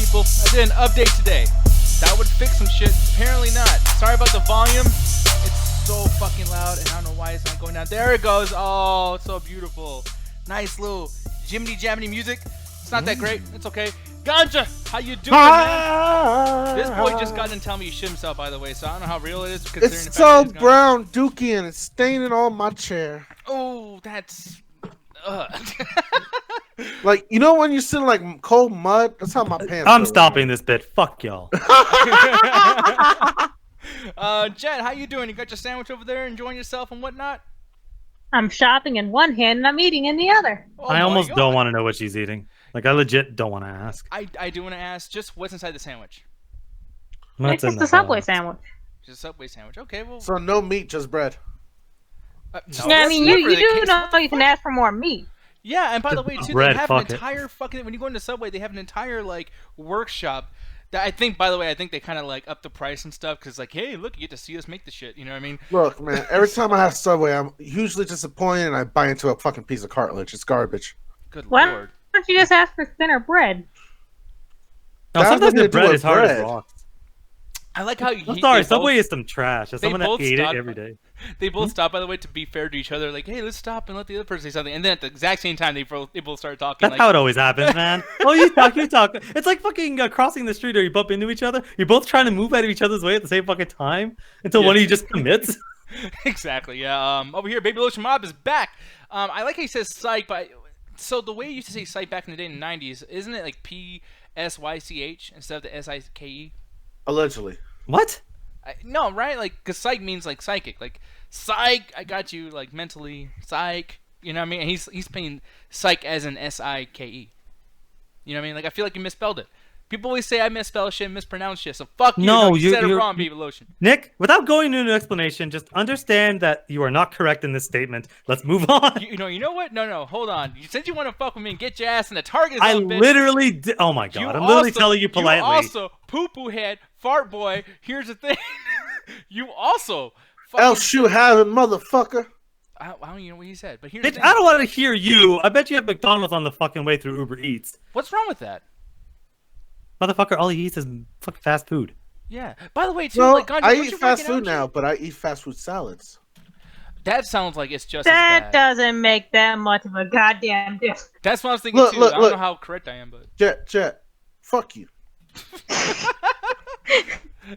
people. I did an update today. That would fix some shit. Apparently not. Sorry about the volume. It's so fucking loud, and I don't know why it's not going down. There it goes. Oh, it's so beautiful. Nice little jiminy jaminy music. It's not that great. It's okay. Ganja, how you doing, man? This boy just got in telling me he shit himself, by the way, so I don't know how real it is. It's so brown, dookie, and it's staining on my chair. Oh, that's... Like, you know when you're sitting like cold mud? That's how my pants I'm stopping this bit. Fuck y'all. Jet, how you doing? You got your sandwich over there, enjoying yourself and whatnot? I'm shopping in one hand and I'm eating in the other. Oh I almost don't want to know what she's eating. Like, I legit don't want to ask. I do want to ask, just what's inside the sandwich? It's just a Subway sandwich. Just a Subway sandwich. Okay, well... So no meat, just bread. No, yeah, I mean, you do know you can ask for more meat. Yeah, and by the way, too, bread, they have an entire fucking... When you go into Subway, they have an entire, like, workshop that I think, by the way, I think they kind of, like, up the price and stuff, because, like, hey, look, you get to see us make the shit, you know what I mean? Look, man, every time I have Subway, I'm hugely disappointed, and I buy into a fucking piece of cartilage. It's garbage. Good Why lord. don't you just ask for thinner bread? No, sometimes the bread is hard as rocks. I like how you... I'm sorry, Subway is some trash. As someone that ate it every day. They both stop, by the way, to be fair to each other. Like, hey, let's stop and let the other person say something. And then at the exact same time, they both start talking. That's like, how it always happens, man. Oh, you talk. It's like fucking crossing the street or you bump into each other. You're both trying to move out of each other's way at the same fucking time until one of you just commits. Exactly, yeah. Over here, Baby Lotion Mob is back. I like how he says psych, but... So the way you used to say psych back in the day in the 90s, isn't it like P-S-Y-C-H instead of the S-I-K-E? Allegedly. What? No, right? Like, because psych means like psychic. Like, psych, I got you, like, mentally, psych. You know what I mean? And he's paying psych as an S-I-K-E. You know what I mean? Like, I feel like you misspelled it. People always say I misspell shit, mispronounce shit, so fuck you. No, you said it wrong, Baby Lotion. Nick, without going into an explanation, just understand that you are not correct in this statement. Let's move on. You know what? No, hold on. You said you want to fuck with me and get your ass in the target zone, I bitch. literally did. Oh my god, I'm literally telling you politely. You also, poo-poo head, fart boy, here's the thing. You also... Else shoe having motherfucker. I don't even know what he said, but here's the thing. I don't want to hear you. I bet you have McDonald's on the fucking way through Uber Eats. What's wrong with that? Motherfucker, all he eats is fucking fast food. Yeah. By the way, too, no, like, Gandhi, I eat fast food now, but I eat fast food salads. That sounds like it's just that as bad. Doesn't make that much of a goddamn difference. That's what I was thinking too. I don't know how correct I am, but Jet, fuck you.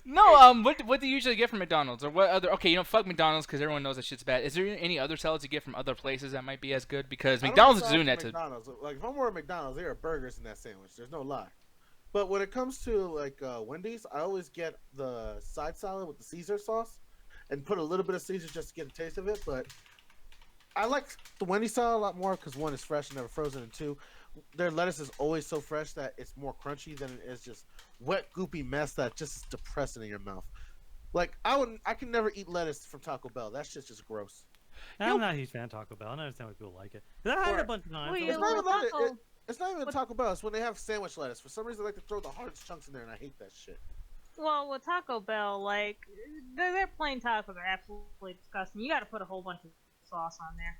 No, what do you usually get from McDonald's or what other? Okay, you know, fuck McDonald's because everyone knows that shit's bad. Is there any other salads you get from other places that might be as good? Because McDonald's is doing that too. Like if I'm wearing McDonald's, there are burgers in that sandwich. There's no lie. But when it comes to like Wendy's, I always get the side salad with the Caesar sauce and put a little bit of Caesar just to get a taste of it. But I like the Wendy's salad a lot more because one is fresh and never frozen, and two, their lettuce is always so fresh that it's more crunchy than it is just wet, goopy mess that just is depressing in your mouth. Like I can never eat lettuce from Taco Bell. That shit's just gross. I'm not a huge fan of Taco Bell. I don't understand why people like it. I had it a bunch of times. It's not even Taco Bell. It's when they have sandwich lettuce. For some reason, they like to throw the hardest chunks in there, and I hate that shit. Well, with Taco Bell, like, their plain tacos are absolutely disgusting. You got to put a whole bunch of sauce on there.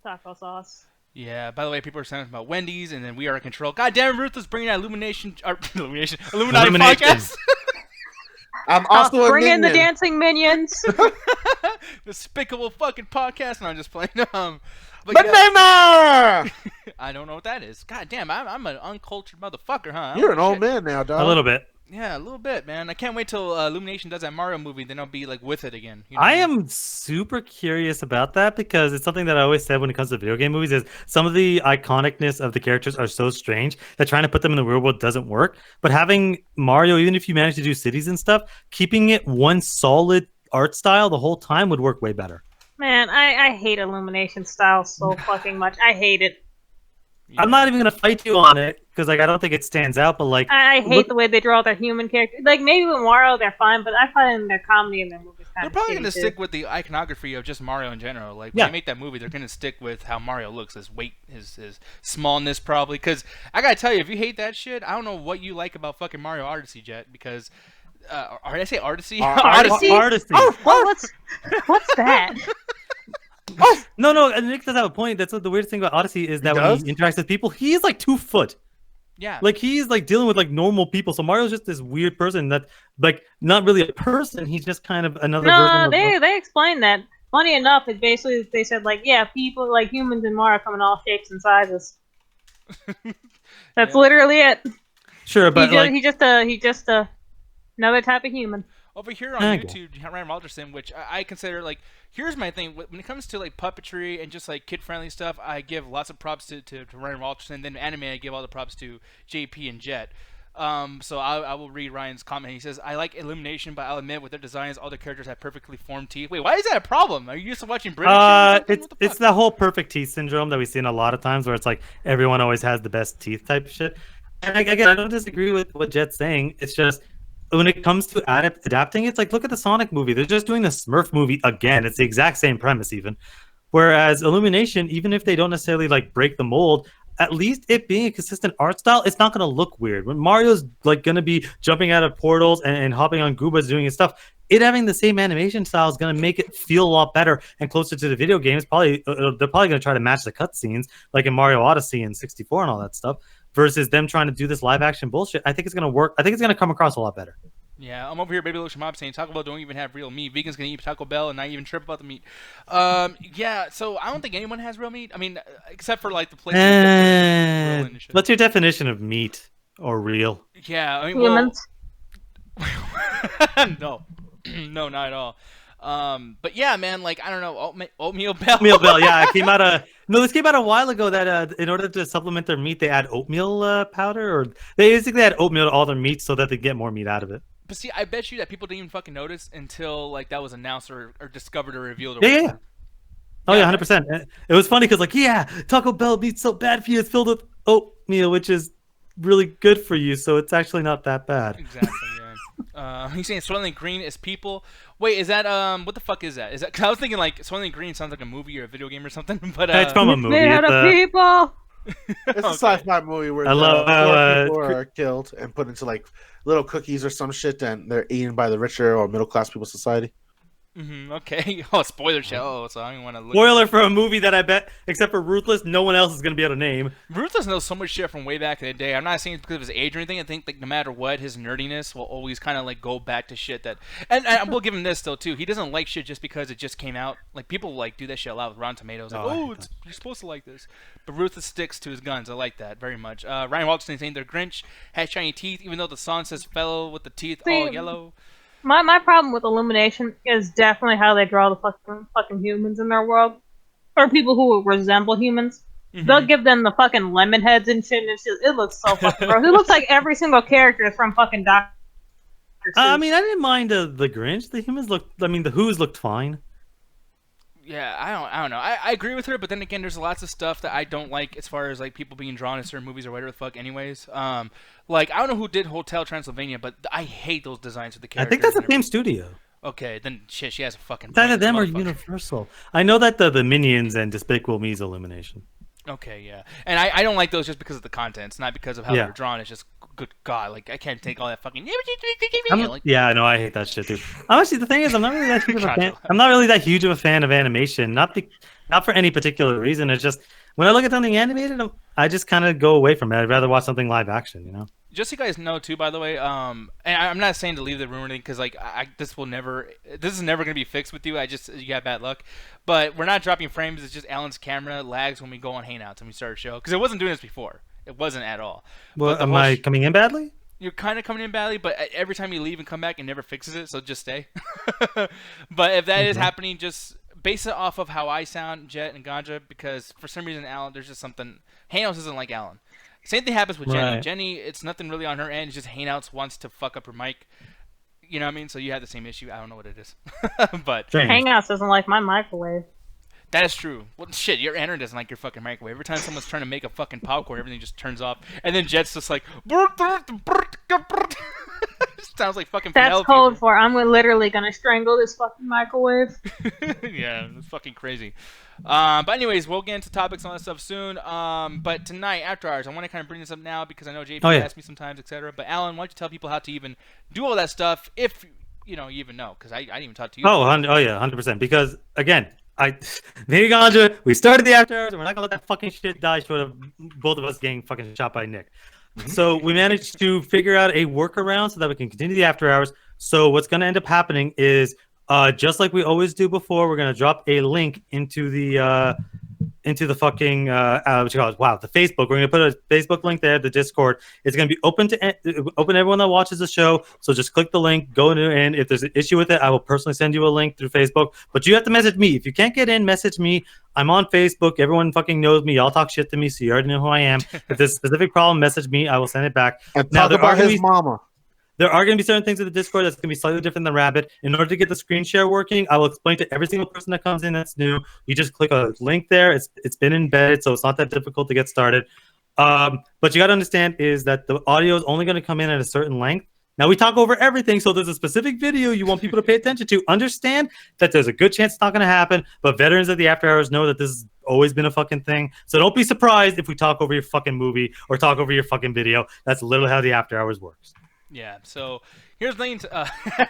Taco sauce. Yeah, by the way, people are saying about Wendy's, and then we are in control. God damn it, Ruthless bringing out Illuminati podcast. I'm also bring in the dancing minions. Despicable fucking podcast. And I'm just playing. But I don't know what that is. God damn, I'm an uncultured motherfucker, huh? You're an old man now, dog. A little bit. Yeah, a little bit, man. I can't wait till Illumination does that Mario movie. Then I'll be like with it again. You know I am super curious about that because it's something that I always said when it comes to video game movies is some of the iconicness of the characters are so strange that trying to put them in the real world doesn't work. But having Mario, even if you manage to do cities and stuff, keeping it one solid art style the whole time would work way better. Man, I hate Illumination style so fucking much. I hate it. Yeah. I'm not even gonna fight you on it because like I don't think it stands out. But like I hate the way they draw their human characters. Like maybe with Mario they're fine, but I find their comedy in their movies kind They're of probably gonna too. stick with the iconography of just Mario in general. Like when they make that movie, they're gonna stick with how Mario looks, his weight, his smallness, probably. Because I gotta tell you, if you hate that shit, I don't know what you like about fucking Mario Odyssey, Jet. Because did I say Odyssey? Odyssey. What's that? Oh no, Nick does have a point. That's what the weirdest thing about Odyssey is that when he interacts with people, he is like 2 foot. Yeah. Like he's like dealing with like normal people. So Mario's just this weird person that like not really a person. He's just kind of another version No, of. they explained that. Funny enough, it basically they said like, yeah, people like humans and Mario come in all shapes and sizes. That's Yeah. literally it. Sure, but He just another type of human. Over here on Okay. YouTube, Ryan Walterson, which I consider like, here's my thing. When it comes to like puppetry and just like kid-friendly stuff, I give lots of props to Ryan Walterson. Then anime, I give all the props to JP and Jet. So I will read Ryan's comment. He says, I like Illumination, but I'll admit with their designs, all the characters have perfectly formed teeth. Wait, why is that a problem? Are you used to watching British? It's the whole perfect teeth syndrome that we see in a lot of times where it's like everyone always has the best teeth type shit. And again, I don't disagree with what Jet's saying. It's just when it comes to adapting, it's like look at the Sonic movie. They're just doing the Smurf movie again. It's the exact same premise even. Whereas Illumination, even if they don't necessarily like break the mold, at least it being a consistent art style, it's not going to look weird. When Mario's like going to be jumping out of portals and hopping on Goombas doing his stuff, it having the same animation style is going to make it feel a lot better and closer to the video games. They're probably going to try to match the cutscenes like in Mario Odyssey and 64 and all that stuff versus them trying to do this live action bullshit. I think it's going to work. I think it's going to come across a lot better. Yeah, I'm over here, Baby Lotion Mob, saying Taco Bell don't even have real meat. Vegans can eat Taco Bell and not even trip about the meat. Yeah, so I don't think anyone has real meat. I mean, except for like the places. That put What's your definition of meat or real? Yeah, I mean, Humans. no, no, not at all. But yeah, man, like I don't know, oatmeal bell. Oatmeal Bell, yeah, it came out this came out a while ago that in order to supplement their meat, they add oatmeal powder, or they basically add oatmeal to all their meat so that they get more meat out of it. But see, I bet you that people didn't even fucking notice until like that was announced or discovered or revealed. Yeah. Oh yeah, 100%. It was funny because like, yeah, Taco Bell meat's so bad for you. It's filled with oatmeal, which is really good for you, so it's actually not that bad. Exactly. Yeah. He's saying Soylent Green is people. Wait, is that what the fuck is that? Is that? Cause I was thinking like Soylent Green sounds like a movie or a video game or something. But It's from a movie. Made out of people. It's a sci-fi movie where I love how, people are killed and put into like little cookies or some shit, and they're eaten by the richer or middle class people society. Okay. Oh, spoiler show. So I don't want to look. Spoiler for a movie that I bet, except for Ruthless, no one else is gonna be able to name. Ruthless knows so much shit from way back in the day. I'm not saying it's because of his age or anything. I think like no matter what, his nerdiness will always kind of like go back to shit that. And we'll give him this though too. He doesn't like shit just because it just came out. Like people like do that shit a lot with Rotten Tomatoes. Like, you're supposed to like this. But Ruthless sticks to his guns. I like that very much. Ryan Walterson saying their Grinch has shiny teeth, even though the song says fellow with the teeth all yellow. My problem with Illumination is definitely how they draw the fucking humans in their world, or people who resemble humans. Mm-hmm. They'll give them the fucking lemon heads and shit, and it looks so fucking gross. It looks like every single character is from fucking Doctor Seuss. I mean, I didn't mind the Grinch. The humans looked. I mean, the Who's looked fine. Yeah, I don't know. I agree with her, but then again, there's lots of stuff that I don't like as far as like people being drawn in certain movies or whatever the fuck. Anyways, like I don't know who did Hotel Transylvania, but I hate those designs of the characters. I think that's the same studio. Okay, then shit, she has a fucking. It's either them or Universal. I know that the Minions and Despicable Me's Illumination. Okay, yeah, and I don't like those just because of the contents, not because of how they're drawn. It's just good God, like I can't take all that fucking. Yeah, I know, I hate that shit too. Honestly, the thing is, I'm not really that huge of a fan. I'm not really that huge of a fan of animation. Not for any particular reason. It's just when I look at something animated, I just kind of go away from it. I'd rather watch something live action, you know. Just so you guys know too, by the way, and I'm not saying to leave the room or anything because like this is never gonna be fixed with you. You got bad luck, but we're not dropping frames. It's just Alan's camera lags when we go on Hangouts and we start a show because it wasn't doing this before. It wasn't at all. Well, am I coming in badly? You're kind of coming in badly, but every time you leave and come back, it never fixes it. So just stay. But if that is happening, just base it off of how I sound, Jet and Ganja, because for some reason, Alan, there's just something. Hangouts isn't like Alan. Same thing happens with Jenny. Right. Jenny, it's nothing really on her end. It's just Hangouts wants to fuck up her mic. You know what I mean? So you have the same issue. I don't know what it is. But Hangouts doesn't like my microwave. That is true. Well, shit, your internet doesn't like your fucking microwave. Every time someone's trying to make a fucking popcorn, everything just turns off. And then Jet's just like... Sounds like fucking That's Penelope. code for I'm literally gonna strangle this fucking microwave. Yeah, it's fucking crazy. But anyways, we'll get into topics and all that stuff soon. But tonight, after hours, I want to kind of bring this up now because I know JP asked me sometimes, etc. But Alan, why don't you tell people how to even do all that stuff if you even know? Because I didn't even talk to you. Oh yeah, 100%. Because again, me and Ganja, we started the after hours, and we're not gonna let that fucking shit die short of both of us getting fucking shot by Nick. So we managed to figure out a workaround so that we can continue the after hours. So what's going to end up happening is, just like we always do before, we're going to drop a link into the fucking what you call it? Wow, the Facebook. We're gonna put a Facebook link there. The Discord. It's gonna be open to everyone that watches the show. So just click the link, go in, and if there's an issue with it, I will personally send you a link through Facebook. But you have to message me. If you can't get in, message me. I'm on Facebook. Everyone fucking knows me. Y'all talk shit to me, so you already know who I am. If there's a specific problem, message me. I will send it back. And talk about his mama. There are going to be certain things in the Discord that's going to be slightly different than Rabbit. In order to get the screen share working, I will explain to every single person that comes in that's new. You just click a link there. It's been embedded, so it's not that difficult to get started. But you got to understand is that the audio is only going to come in at a certain length. Now, we talk over everything, so there's a specific video you want people to pay attention to. Understand that there's a good chance it's not going to happen, but veterans of the After Hours know that this has always been a fucking thing. So don't be surprised if we talk over your fucking movie or talk over your fucking video. That's literally how the After Hours works. Yeah, so here's the thing.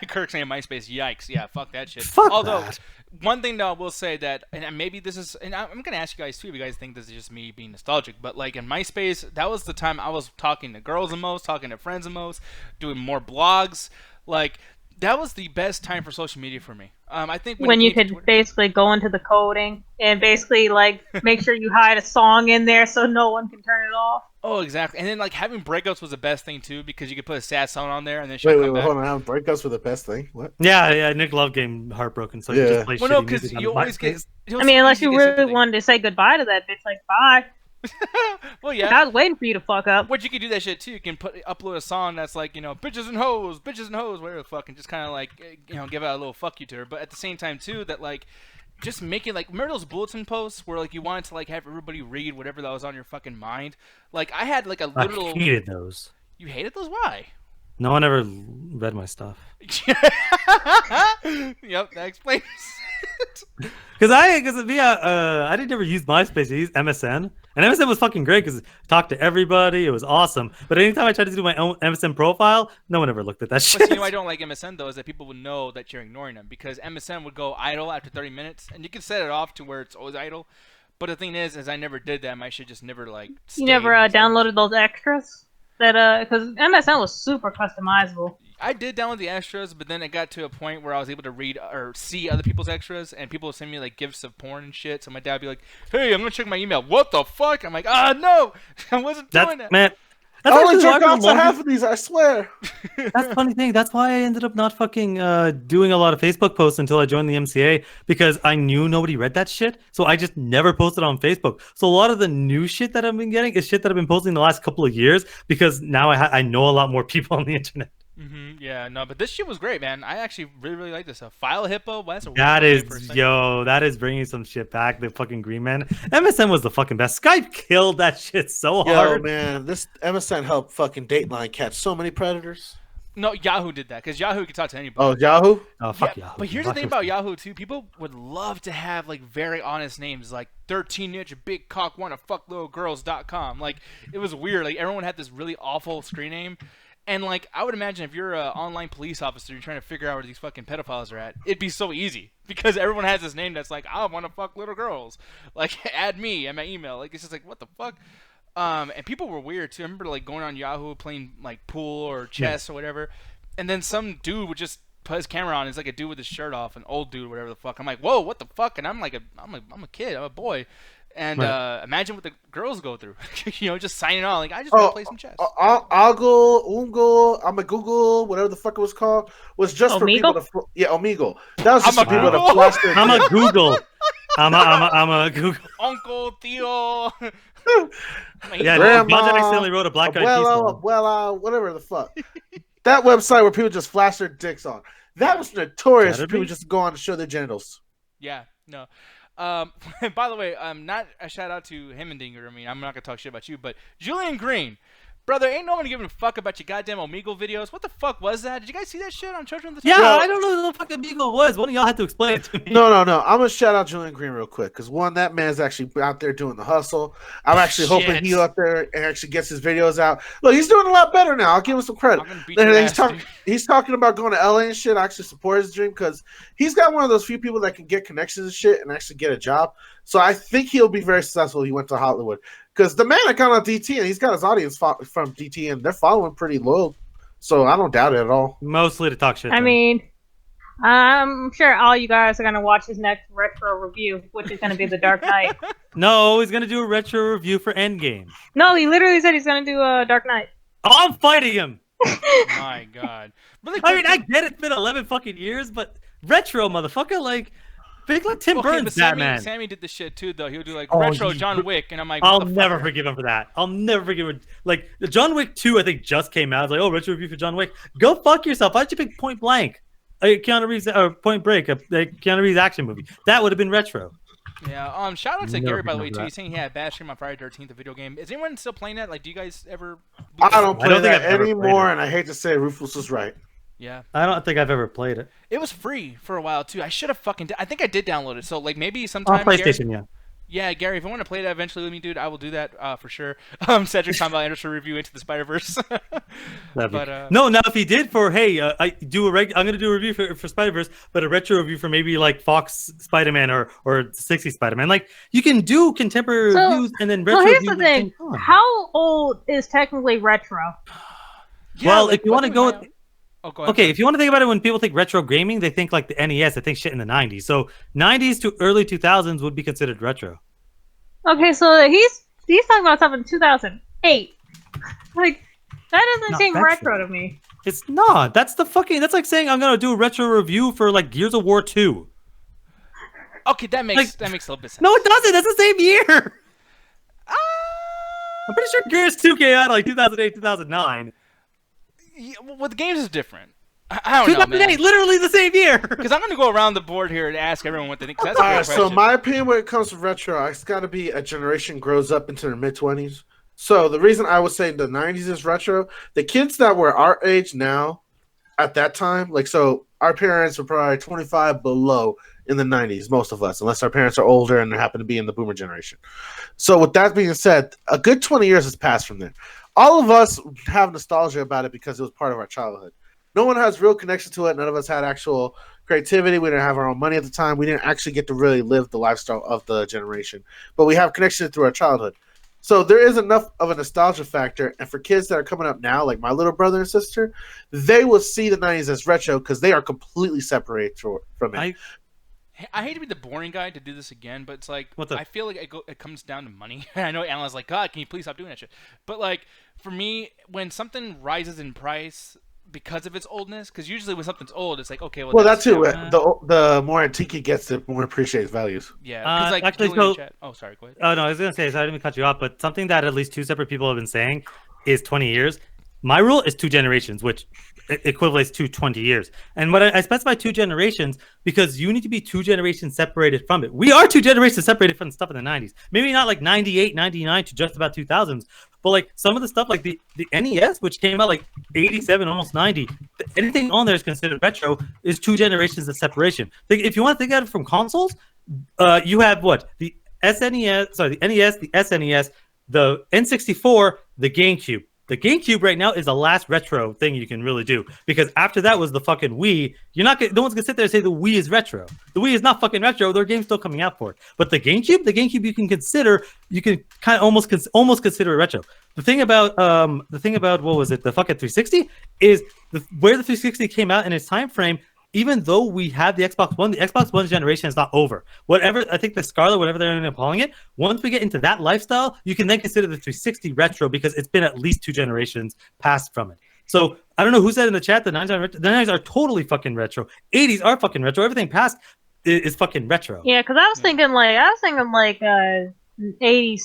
Kirk saying MySpace, yikes. Yeah, fuck that shit. Fuck Although, that. one thing though, I will say that, and maybe this is, and I'm going to ask you guys too if you guys think this is just me being nostalgic, but like in MySpace, that was the time I was talking to girls the most, talking to friends the most, doing more blogs. Like, that was the best time for social media for me. I think when you could basically go into the coding and basically like make sure you hide a song in there so no one can turn it off. Oh, exactly. And then like having breakups was the best thing too because you could put a sad song on there and then wait, hold on. Breakups were the best thing. What? Yeah. Nick Love game heartbroken, so you just play well, no, shitty music on you always MySpace. get. I mean, unless you really wanted to say goodbye to that bitch, like bye. Well, yeah. Like, I was waiting for you to fuck up. But you can do that shit too. You can upload a song that's like, bitches and hoes, whatever the fuck, and just kind of like, give out a little fuck you to her. But at the same time too, that like, just making like, remember those bulletin posts where like you wanted to like have everybody read whatever that was on your fucking mind? Like I had like a literal. I hated those. You hated those? Why? No one ever read my stuff. Yep, that explains it. Because I didn't ever use MySpace. I used MSN, and MSN was fucking great because talked to everybody. It was awesome. But anytime I tried to do my own MSN profile, no one ever looked at that shit. But I don't like MSN though is that people would know that you're ignoring them because MSN would go idle after 30 minutes, and you can set it off to where it's always idle. But the thing is I never did that. I should just never like. You never downloaded those extras that because MSN was super customizable. I did download the extras, but then it got to a point where I was able to read or see other people's extras, and people would send me like gifs of porn and shit. So my dad would be like, "Hey, I'm gonna check my email." What the fuck? I'm like, no, I wasn't doing that. Man, I only jerk off to half of these, I swear. That's the funny thing. That's why I ended up not fucking doing a lot of Facebook posts until I joined the MCA because I knew nobody read that shit. So I just never posted on Facebook. So a lot of the new shit that I've been getting is shit that I've been posting the last couple of years because now I know a lot more people on the internet. Mm-hmm. Yeah, no, but this shit was great, man. I actually really, really like this stuff. File Hippo, that's a that is bringing some shit back. The fucking Green Man. MSN was the fucking best. Skype killed that shit so hard. Yo, man, this MSN helped fucking Dateline catch so many predators. No, Yahoo did that because Yahoo could talk to anybody. Oh, Yahoo? Oh, fuck yeah, Yahoo. But here's the thing about Yahoo too. People would love to have like very honest names, like 13-inch big cock wanna fuck little girls.com. Like it was weird. Like everyone had this really awful screen name. And, like, I would imagine if you're an online police officer, you're trying to figure out where these fucking pedophiles are at, it'd be so easy. Because everyone has this name that's like, I want to fuck little girls. Like, add me and my email. Like, it's just like, what the fuck? And people were weird, too. I remember, like, going on Yahoo, playing, like, pool or chess or whatever. And then some dude would just put his camera on. It's like a dude with his shirt off, an old dude, whatever the fuck. I'm like, whoa, what the fuck? And I'm like, I'm a kid. I'm a boy. And imagine what the girls go through, just signing on. Like, I just want to play some chess. Ungle, I'm a Google, whatever the fuck it was called, was just for people to. Omegle. That was just for people to flash their. I'm a Google. I'm a Google. Uncle, Theo. Yeah, Grandma, Budget accidentally wrote a Black Eyed Peas song. Whatever the fuck. That website where people just flash their dicks on. That was notorious. People just go on to show their genitals. Yeah, no. By the way, not a shout out to Hemmendinger. I mean, I'm not gonna talk shit about you, but Julian Green, brother, ain't no one giving a fuck about your goddamn Omegle videos. What the fuck was that? Did you guys see that shit on Children of the Yeah, Time? I don't know what the fuck Omegle was. One of y'all had to explain it to me. No. I'm gonna shout out Julian Green real quick because one, that man's actually out there doing the hustle. I'm actually hoping he out there and actually gets his videos out. Look, he's doing a lot better now. I'll give him some credit. He's talking about going to LA and shit. I actually support his dream because he's got one of those few people that can get connections and shit and actually get a job. So I think he'll be very successful if he went to Hollywood. Because the man account on DT, and he's got his audience from DT, and they're following pretty low. So I don't doubt it at all. Mostly to talk shit. I mean, I'm sure all you guys are going to watch his next retro review, which is going to be The Dark Knight. No, he's gonna do a retro review for Endgame. No, he literally said he's going to do a Dark Knight. Oh, I'm fighting him. My God. Really I mean, I get it's been 11 fucking years, but retro, motherfucker, like, big like Tim Burns Batman. Sammy did the shit too, though. He would do like Oh, retro he- John Wick, and I'm like, I'll what the never fuck? forgive him for that. I'll never forgive him. Like, the John Wick 2, I think, just came out. I was like, oh, retro review for John Wick. Go fuck yourself. Why'd you pick Point Blank? Keanu Reeves, or Point Break, a Keanu Reeves action movie. That would have been retro. Yeah. Shout out to Never Gary, by the way, remember too. that. He's saying he had Bad Stream on Friday 13th, the video game. Is anyone still playing that? Like, do you guys ever? I don't I play don't think that I've ever played anymore, it. and I hate to say Rufus was right. Yeah. I don't think I've ever played it. It was free for a while too. I should have fucking. I think I did download it. So like maybe On sometime. PlayStation, Gary, yeah, Gary, if you want to play that eventually with me, dude, I will do that for sure. Cedric talking about Anderson review Into the Spider-Verse. But no, now if he did for I'm gonna do a review for Spider-Verse, but a retro review for maybe like Fox Spider-Man or 60 Spider-Man. Like you can do contemporary So- reviews and then retro So here's reviews the at the same thing. time. How old is technically retro? yeah, Well, like, if you want to go, oh, go ahead. okay, if you want to think about it, when people think retro gaming, they think like the NES. They think shit in the 90s. So 90s to early 2000s would be considered retro. Okay, so he's talking about something in 2008. Like that doesn't Not seem retro. retro to me. It's not. That's like saying I'm gonna do a retro review for like Gears of War 2. Okay, that makes Like- a little bit sense. No, it doesn't. That's the same year. I'm pretty sure Gears 2 came out in like 2008, 2009. Yeah, well, the games is different. I don't know, 2008, man. literally the same year. Because I'm gonna go around the board here and ask everyone what they think. 'cause that's a All great right, so question. my opinion when it comes to retro, it's got to be a generation grows up into their mid-20s. So the reason I would say the 90s is retro, the kids that were our age now, at that time, like so our parents were probably 25 below in the 90s, most of us, unless our parents are older and they happen to be in the boomer generation. So with that being said, a good 20 years has passed from there. All of us have nostalgia about it because it was part of our childhood. No one has real connection to it. None of us had actual creativity. We didn't have our own money at the time. We didn't actually get to really live the lifestyle of the generation. But we have connection through our childhood. So there is enough of a nostalgia factor. And for kids that are coming up now, like my little brother and sister, they will see the 90s as retro because they are completely separated from it. I hate to be the boring guy to do this again, but it's like What's up? I feel like it comes down to money. I know Alan's like, God, can you please stop doing that shit? But like for me, when something rises in price because of its oldness, because usually when something's old, it's like okay, well that too. yeah, The more antique it gets, the more appreciates values. yeah. Because like actually, Julian in so- chat. Oh, sorry, go ahead. Oh no, I was gonna say, sorry, I didn't mean to cut you off, but something that at least two separate people have been saying is 20 years. My rule is 2 generations, which equates to 20 years. And what I specify 2 generations because you need to be 2 generations separated from it. We are 2 generations separated from the stuff in the 90s. Maybe not like 98, 99 to just about 2000s, but like some of the stuff like the NES, which came out like 87, almost 90, anything on there is considered retro, is 2 generations of separation. If you want to think of it from consoles, you have what? The SNES, sorry, the NES, the SNES, the N64, the GameCube. The GameCube right now is the last retro thing you can really do because after that was the fucking Wii. No one's gonna sit there and say the Wii is retro. The Wii is not fucking retro. There are games still coming out for it. But the GameCube you can kind of almost consider it retro. The thing about what was it? The fucking 360 is where the 360 came out in its time frame. Even though we have the Xbox One generation is not over. Whatever, I think the Scarlet, whatever they're ending up calling it, once we get into that lifestyle, you can then consider the 360 retro because it's been at least 2 generations passed from it. So I don't know who said in the chat the 90s are totally fucking retro. 80s are fucking retro. Everything past is fucking retro. Yeah, because I was thinking like 80s,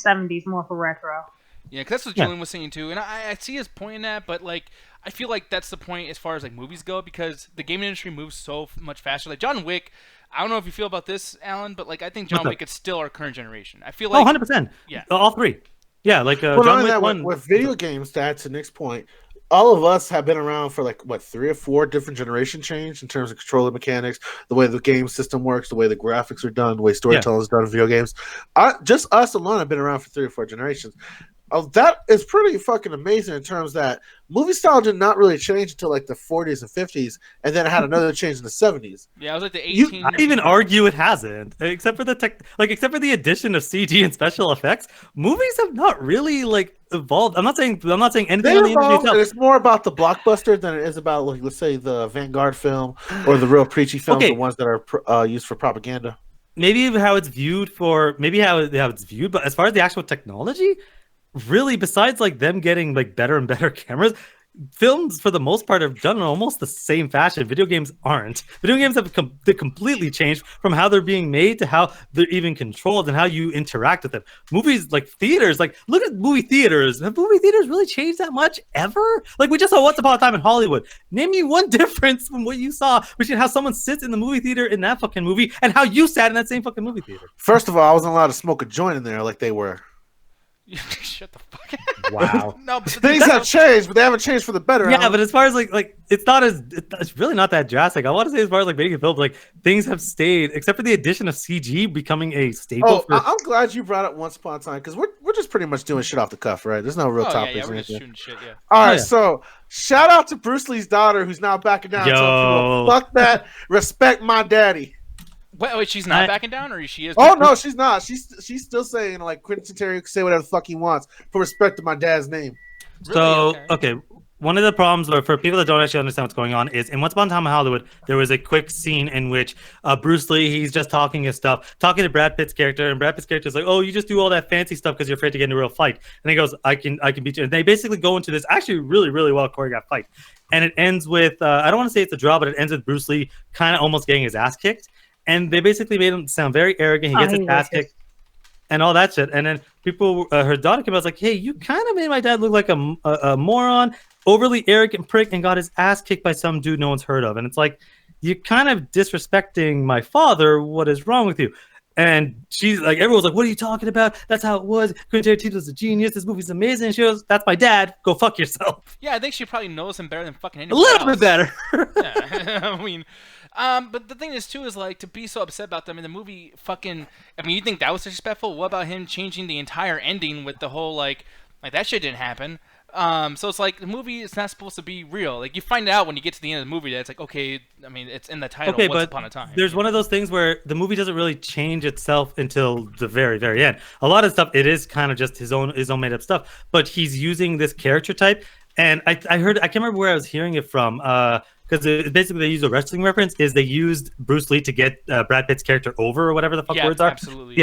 70s more for retro. Yeah, because that's what Julian was saying too, and I see his point in that, but like I feel like that's the point as far as like movies go because the gaming industry moves so much faster. Like John Wick, I don't know if you feel about this, Alan, but like I think John Wick is still our current generation. I feel like 100%. Yeah. All 3. Yeah, like Well, not John only Wick that, 1. with video games, to add to Nick's point, all of us have been around for like 3 or 4 different generation change in terms of controller mechanics, the way the game system works, the way the graphics are done, the way storytelling is done in video games. Just us alone have been around for 3 or 4 generations. That is pretty fucking amazing in terms that movie style did not really change until like the 40s and 50s, and then it had another change in the 70s. Yeah, it was like the 18. I even argue it hasn't, except for except for the addition of CG and special effects. Movies have not really like evolved. I'm not saying anything They on the industry evolved, itself. and it's more about the blockbuster than it is about, like, let's say, the Vanguard film or the real preachy films, Okay. the ones that are used for propaganda. Maybe how it's viewed, but as far as the actual technology, really, besides like them getting like better and better cameras, films for the most part are done in almost the same fashion. Video games aren't. Video games have completely changed from how they're being made to how they're even controlled and how you interact with them. Movies, like theaters, like look at movie theaters. Have movie theaters really changed that much ever? Like we just saw Once Upon a Time in Hollywood. Name me one difference from what you saw between how someone sits in the movie theater in that fucking movie and how you sat in that same fucking movie theater. First of all, I wasn't allowed to smoke a joint in there like they were. Shut the fuck up. Wow. No, but Things have changed, but they haven't changed for the better. Yeah, but as far as like it's really not that drastic. I want to say as far as like making films, like things have stayed, except for the addition of CG becoming a staple. I'm glad you brought up Once Upon a Time, because we're just pretty much doing shit off the cuff, right? There's no real topics. Yeah, or we're just anything. shooting shit. Yeah. All right, Yeah. so shout out to Bruce Lee's daughter, who's now backing down. Yo. Telling people, fuck that, respect my daddy. Wait, she's not backing down, or she is? Oh no, she's not. She's still saying like Quentin Tarantino can say whatever the fuck he wants for respect to my dad's name. So Really? okay, one of the problems, or for people that don't actually understand what's going on, is in Once Upon a Time in Hollywood, there was a quick scene in which Bruce Lee, he's just talking his stuff, talking to Brad Pitt's character, and Brad Pitt's character is like, "Oh, you just do all that fancy stuff because you're afraid to get in a real fight." And he goes, "I can beat you." And they basically go into this actually really, really well choreographed fight, and it ends with I don't want to say it's a draw, but it ends with Bruce Lee kind of almost getting his ass kicked. And they basically made him sound very arrogant. He gets his ass kicked and all that shit. And then people, her daughter came out, was like, "Hey, you kind of made my dad look like a moron, overly arrogant prick, and got his ass kicked by some dude no one's heard of." And it's like, you're kind of disrespecting my father. What is wrong with you? And she's like, everyone's like, "What are you talking about? That's how it was. Quentin Tarantino's a genius. This movie's amazing." And she goes, "That's my dad. Go fuck yourself." Yeah, I think she probably knows him better than fucking A anyone little else. bit better. Yeah, I mean, but the thing is too is like to be so upset about them in the movie. Fucking, I mean, you think that was disrespectful? What about him changing the entire ending with the whole like that shit didn't happen? So it's like the movie is not supposed to be real. Like you find out when you get to the end of the movie that it's like, okay, I mean, it's in the title. Okay, Once but Upon a Time. there's one of those things where the movie doesn't really change itself until the very, very end. A lot of stuff, it is kind of just his own made up stuff, but he's using this character type. And I heard, I can't remember where I was hearing it from, because basically they use a wrestling reference. Is they used Bruce Lee to get Brad Pitt's character over, or whatever the fuck words are. Absolutely.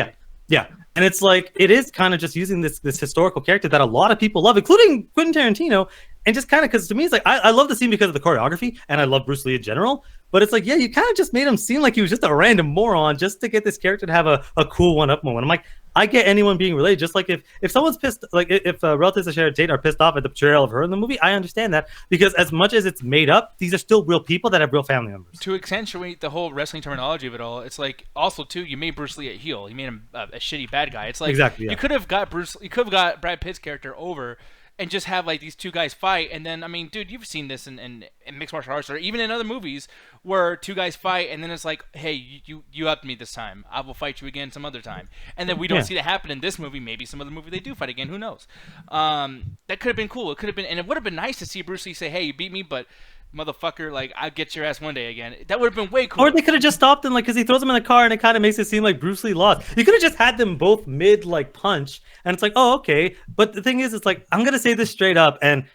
Yeah. And it's like, it is kind of just using this historical character that a lot of people love, including Quentin Tarantino. And just kind of, because to me, it's like, I love the scene because of the choreography, and I love Bruce Lee in general. But it's like, yeah, you kind of just made him seem like he was just a random moron just to get this character to have a cool one-up moment. I'm like, I get anyone being related. Just like if someone's pissed, like if relatives of Sharon Tate are pissed off at the portrayal of her in the movie, I understand that, because as much as it's made up, these are still real people that have real family members. To accentuate the whole wrestling terminology of it all, it's like also too, you made Bruce Lee a heel. You made him a shitty bad guy. It's like Exactly, yeah. you could have got Brad Pitt's character over and just have like these two guys fight, and then I mean, dude, you've seen this in mixed martial arts or even in other movies where two guys fight, and then it's like, hey, you upped me this time. I will fight you again some other time, and then we don't see that happen in this movie. Maybe some other movie they do fight again. Who knows? That could have been cool. It could have been, and it would have been nice to see Bruce Lee say, hey, you beat me, but motherfucker, like, I'll get your ass one day again. That would have been way cool. Or they could have just stopped him, like, because he throws him in the car and it kind of makes it seem like Bruce Lee lost. You could have just had them both mid, like, punch, and it's like, oh, okay. But the thing is, it's like, I'm going to say this straight up, and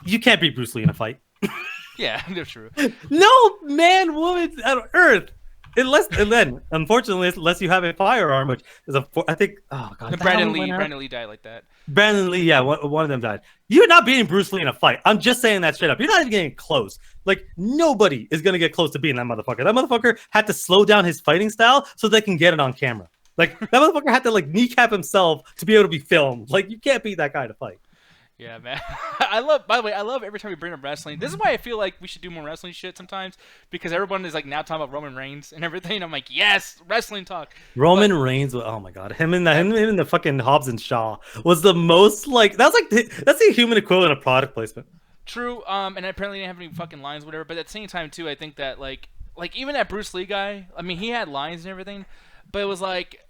you can't beat Bruce Lee in a fight. Yeah, that's true. No man, woman on earth. Unfortunately, you have a firearm, which is I think, oh god, Brandon Lee died like that. Brandon Lee, yeah, one of them died. You're not beating Bruce Lee in a fight. I'm just saying that straight up. You're not even getting close. Like, nobody is gonna get close to beating that motherfucker. That motherfucker had to slow down his fighting style so they can get it on camera. Like, that motherfucker had to like kneecap himself to be able to be filmed. Like, you can't beat that guy in a fight. Yeah, man. By the way, I love every time we bring up wrestling. This is why I feel like we should do more wrestling shit sometimes, because everyone is like now talking about Roman Reigns and everything. I'm like, yes, wrestling talk. Roman Reigns, oh my god, him and the fucking Hobbs and Shaw was the most like, that's the human equivalent of product placement. True. And apparently they didn't have any fucking lines, whatever. But at the same time too, I think that like even that Bruce Lee guy, I mean, he had lines and everything, but it was like,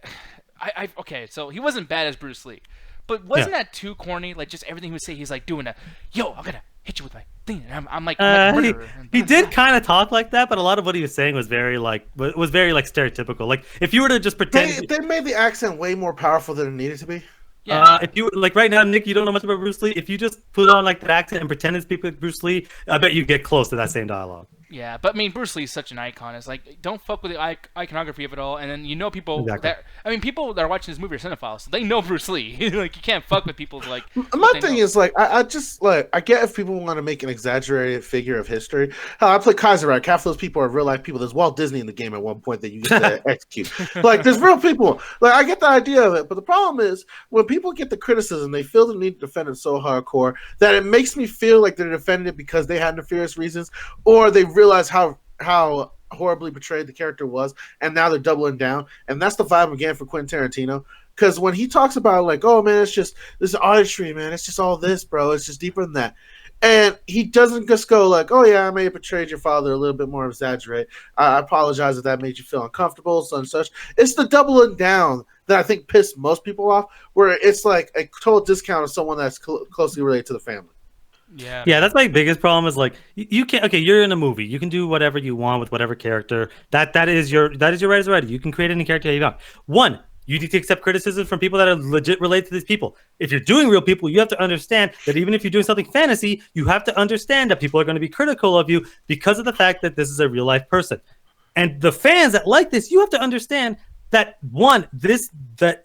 okay, so he wasn't bad as Bruce Lee. But wasn't that too corny? Like just everything he would say, he's like doing a, yo, I'm gonna hit you with my thing. And I'm like a murderer. He did kind of talk like that, but a lot of what he was saying was very stereotypical. Like if you were to just pretend, they made the accent way more powerful than it needed to be. Yeah. If you like right now, Nick, you don't know much about Bruce Lee. If you just put on like that accent and pretend to speak like Bruce Lee, I bet you get close to that same dialogue. Yeah, but I mean, Bruce Lee's such an icon. It's like, don't fuck with the iconography of it all. And then people people that are watching this movie are cinephiles. So they know Bruce Lee. Like, you can't fuck with people's like. My thing is like, I just like, I get if people want to make an exaggerated figure of history. Hell, I play Kaiserreich. Half those people are real life people. There's Walt Disney in the game at one point that you get to execute. Like, there's real people. Like, I get the idea of it, but the problem is when people get the criticism, they feel the need to defend it so hardcore that it makes me feel like they're defending it because they had nefarious reasons, or they realize how horribly portrayed the character was, and now they're doubling down. And that's the vibe again for Quentin Tarantino. Because when he talks about like, oh man, it's just this artistry, man, it's just all this, bro. It's just deeper than that. And he doesn't just go like, oh yeah, I may have portrayed your father a little bit more exaggerate. I apologize if that made you feel uncomfortable, so and such. It's the doubling down that I think pissed most people off, where it's like a total discount of someone that's closely related to the family. Yeah, that's my biggest problem is like you can't. Okay, you're in a movie. You can do whatever you want with whatever character. That is your right as a writer. You can create any character you want. One, you need to accept criticism from people that are legit related to these people. If you're doing real people, you have to understand that even if you're doing something fantasy, you have to understand that people are going to be critical of you because of the fact that this is a real life person. And the fans that like this, you have to understand that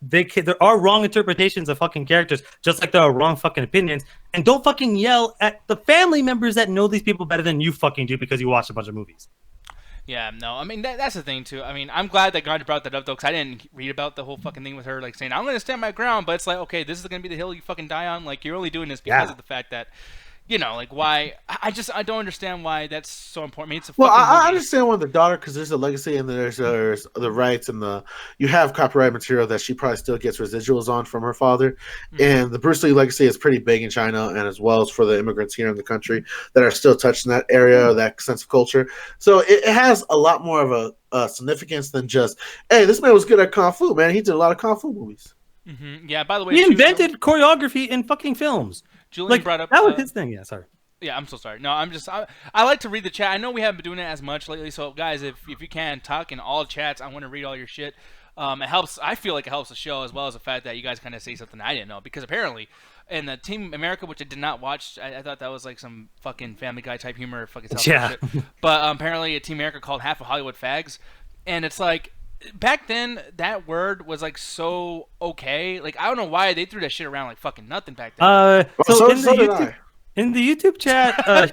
there are wrong interpretations of fucking characters, just like there are wrong fucking opinions. And don't fucking yell at the family members that know these people better than you fucking do because you watched a bunch of movies. Yeah, no, I mean, that's the thing, too. I mean, I'm glad that God brought that up, though, because I didn't read about the whole fucking thing with her, like, saying, I'm going to stand my ground, but it's like, okay, this is going to be the hill you fucking die on. Like, you're only doing this because of the fact that, you know, like, why? I don't understand why that's so important. I mean, it's a fucking movie. I understand with the daughter, because there's a legacy and there's the rights and you have copyright material that she probably still gets residuals on from her father. Mm-hmm. And the Bruce Lee legacy is pretty big in China, and as well as for the immigrants here in the country that are still touching that area, or that sense of culture. So it has a lot more of a significance than just, hey, this man was good at Kung Fu, man. He did a lot of Kung Fu movies. Mm-hmm. Yeah, by the way, he invented choreography in fucking films. Julian brought up that was his thing. Yeah, sorry. Yeah, I'm so sorry. No, I like to read the chat. I know we haven't been doing it as much lately, so guys, if you can talk in all chats, I want to read all your shit. It helps. I feel like it helps the show, as well as the fact that you guys kind of say something I didn't know, because apparently in the Team America, which I did not watch, I thought that was like some fucking Family Guy type humor, fucking shit. But apparently, Team America called half of Hollywood fags, and it's like, back then that word was like so okay. Like, I don't know why they threw that shit around like fucking nothing back then. In the YouTube chat,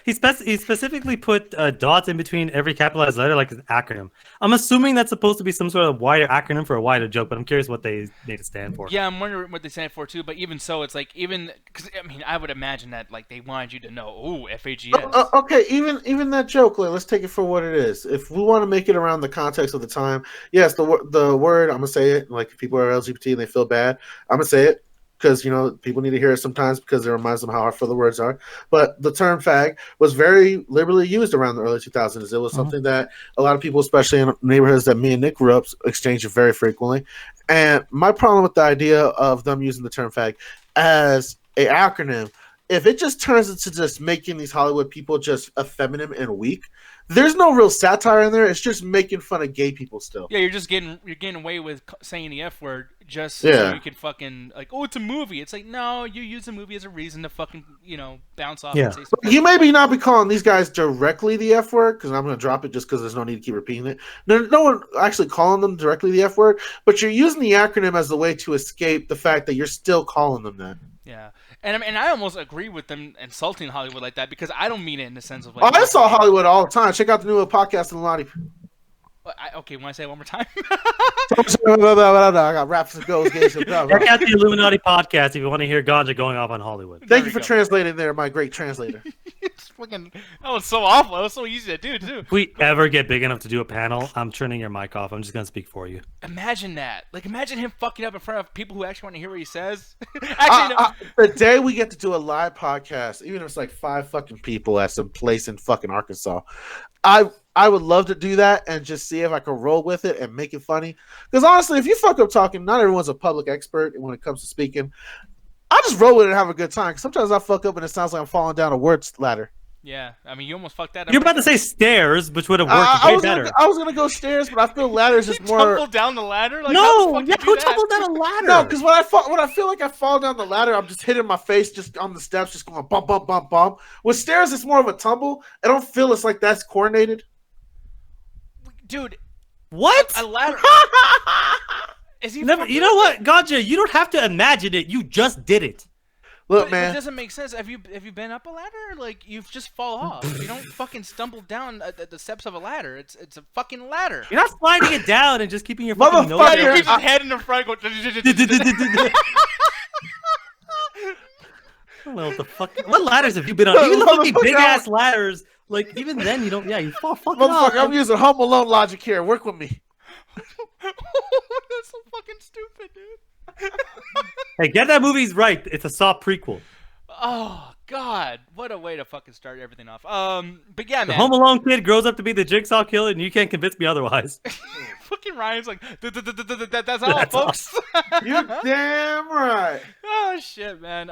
he specifically put dots in between every capitalized letter, like an acronym. I'm assuming that's supposed to be some sort of wider acronym for a wider joke, but I'm curious what they made it stand for. Yeah, I'm wondering what they stand for too. But even so, it's like, even because I mean, I would imagine that like they wanted you to know, ooh, FAGS. Okay, even that joke, like, let's take it for what it is. If we want to make it around the context of the time, yes, the word, I'm gonna say it. Like, if people are LGBT and they feel bad, I'm gonna say it. Because, you know, people need to hear it sometimes because it reminds them how hard the words are. But the term fag was very liberally used around the early 2000s. It was something that a lot of people, especially in neighborhoods that me and Nick grew up, exchanged very frequently. And my problem with the idea of them using the term fag as an acronym, if it just turns into just making these Hollywood people just effeminate and weak, there's no real satire in there. It's just making fun of gay people still. Yeah, you're getting away with saying the F word just so you could fucking, like, oh, it's a movie. It's like, no, you use a movie as a reason to fucking, you know, bounce off and say something. You maybe not be calling these guys directly the F word, because I'm going to drop it just because there's no need to keep repeating it. No one actually calling them directly the F word, but you're using the acronym as a way to escape the fact that you're still calling them that. Yeah. And I almost agree with them insulting Hollywood like that, because I don't mean it in the sense of like. Oh, I saw Hollywood all the time. Check out the new podcast in Lottie. Okay, want to say it one more time? I got raps and goes. Check out the Illuminati podcast if you want to hear Ganja going off on Hollywood. Thank you for translating there, my great translator. That was so awful. It was so easy to do, too. If we ever get big enough to do a panel, I'm turning your mic off. I'm just going to speak for you. Imagine that. Like, imagine him fucking up in front of people who actually want to hear what he says. Actually, no. The day we get to do a live podcast, even if it's like 5 fucking people at some place in fucking Arkansas, I would love to do that and just see if I can roll with it and make it funny. Because honestly, if you fuck up talking, not everyone's a public expert when it comes to speaking. I just roll with it and have a good time. Sometimes I fuck up and it sounds like I'm falling down a word ladder. Yeah, I mean, you almost fucked that up. You're about to say stairs, which would have worked way better. I was gonna go stairs, but I feel ladders is more. Tumble down the ladder? Like, No, who tumbled down a ladder? No, because when I feel like I fall down the ladder, I'm just hitting my face just on the steps, just going bump, bump, bump, bump. With stairs, it's more of a tumble. I don't feel it's like that's coordinated. Dude, what? A ladder. Is he Never, you know what, Gotcha? You don't have to imagine it. You just did it. Look, but man, it doesn't make sense. Have you been up a ladder? Like, you've just fall off. You don't fucking stumble down the steps of a ladder. It's a fucking ladder. You're not sliding it down and just keeping your fucking nose. Motherfucker, You keep his head in the front. Go. I don't know what the fuck. What ladders have you been on? Even the fucking big ass ladders. Like, even then, you don't. Yeah, you fall fucking off. motherfucker, I'm using Home Alone logic here. Work with me. That's so fucking stupid, dude. Hey, get that movie's right. It's a Saw prequel. Oh God, what a way to fucking start everything off. But yeah, The man. Home Alone kid grows up to be the Jigsaw killer, and you can't convince me otherwise. Fucking Ryan's like, that's all, folks. You're damn right. Oh shit, man.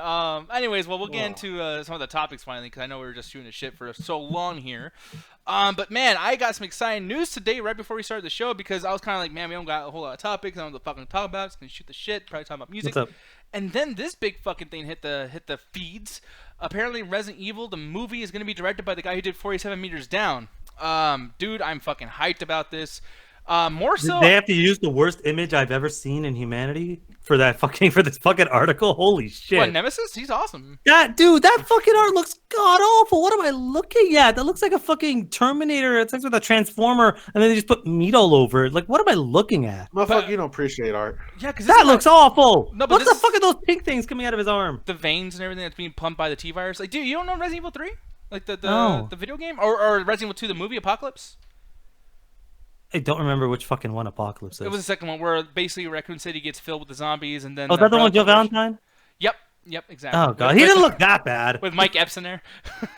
Anyways, well, we'll get into some of the topics finally, because I know we were just shooting the shit for so long here. But man, I got some exciting news today right before we started the show, because I was kind of like, man, we don't got a whole lot of topics. I don't know what to fucking talk about. Just gonna shoot the shit, probably talk about music. What's up? And then this big fucking thing hit the feeds. Apparently, Resident Evil, the movie, is gonna be directed by the guy who did 47 Meters Down. Dude, I'm fucking hyped about this. More so, Did they have to use the worst image I've ever seen in humanity for this fucking article? Holy shit! what, Nemesis? He's awesome. Dude, that fucking art looks god awful. What am I looking at? That looks like a fucking Terminator. It's like with a Transformer, and then they just put meat all over it. Like, what am I looking at? Motherfucker, you don't appreciate art. Yeah, because That looks awful. No, but what the this- fuck are those pink things coming out of his arm? the veins and everything that's being pumped by the T-virus. Like, dude, you don't know Resident Evil 3? Like the No. the video game, or Resident Evil 2, the movie Apocalypse? I don't remember which fucking one Apocalypse is. It was the second one where basically Raccoon City gets filled with the zombies, and then. Oh, is that the one with Joe Valentine? Yep, exactly. Oh god, he didn't look that bad. With Mike Epps in there.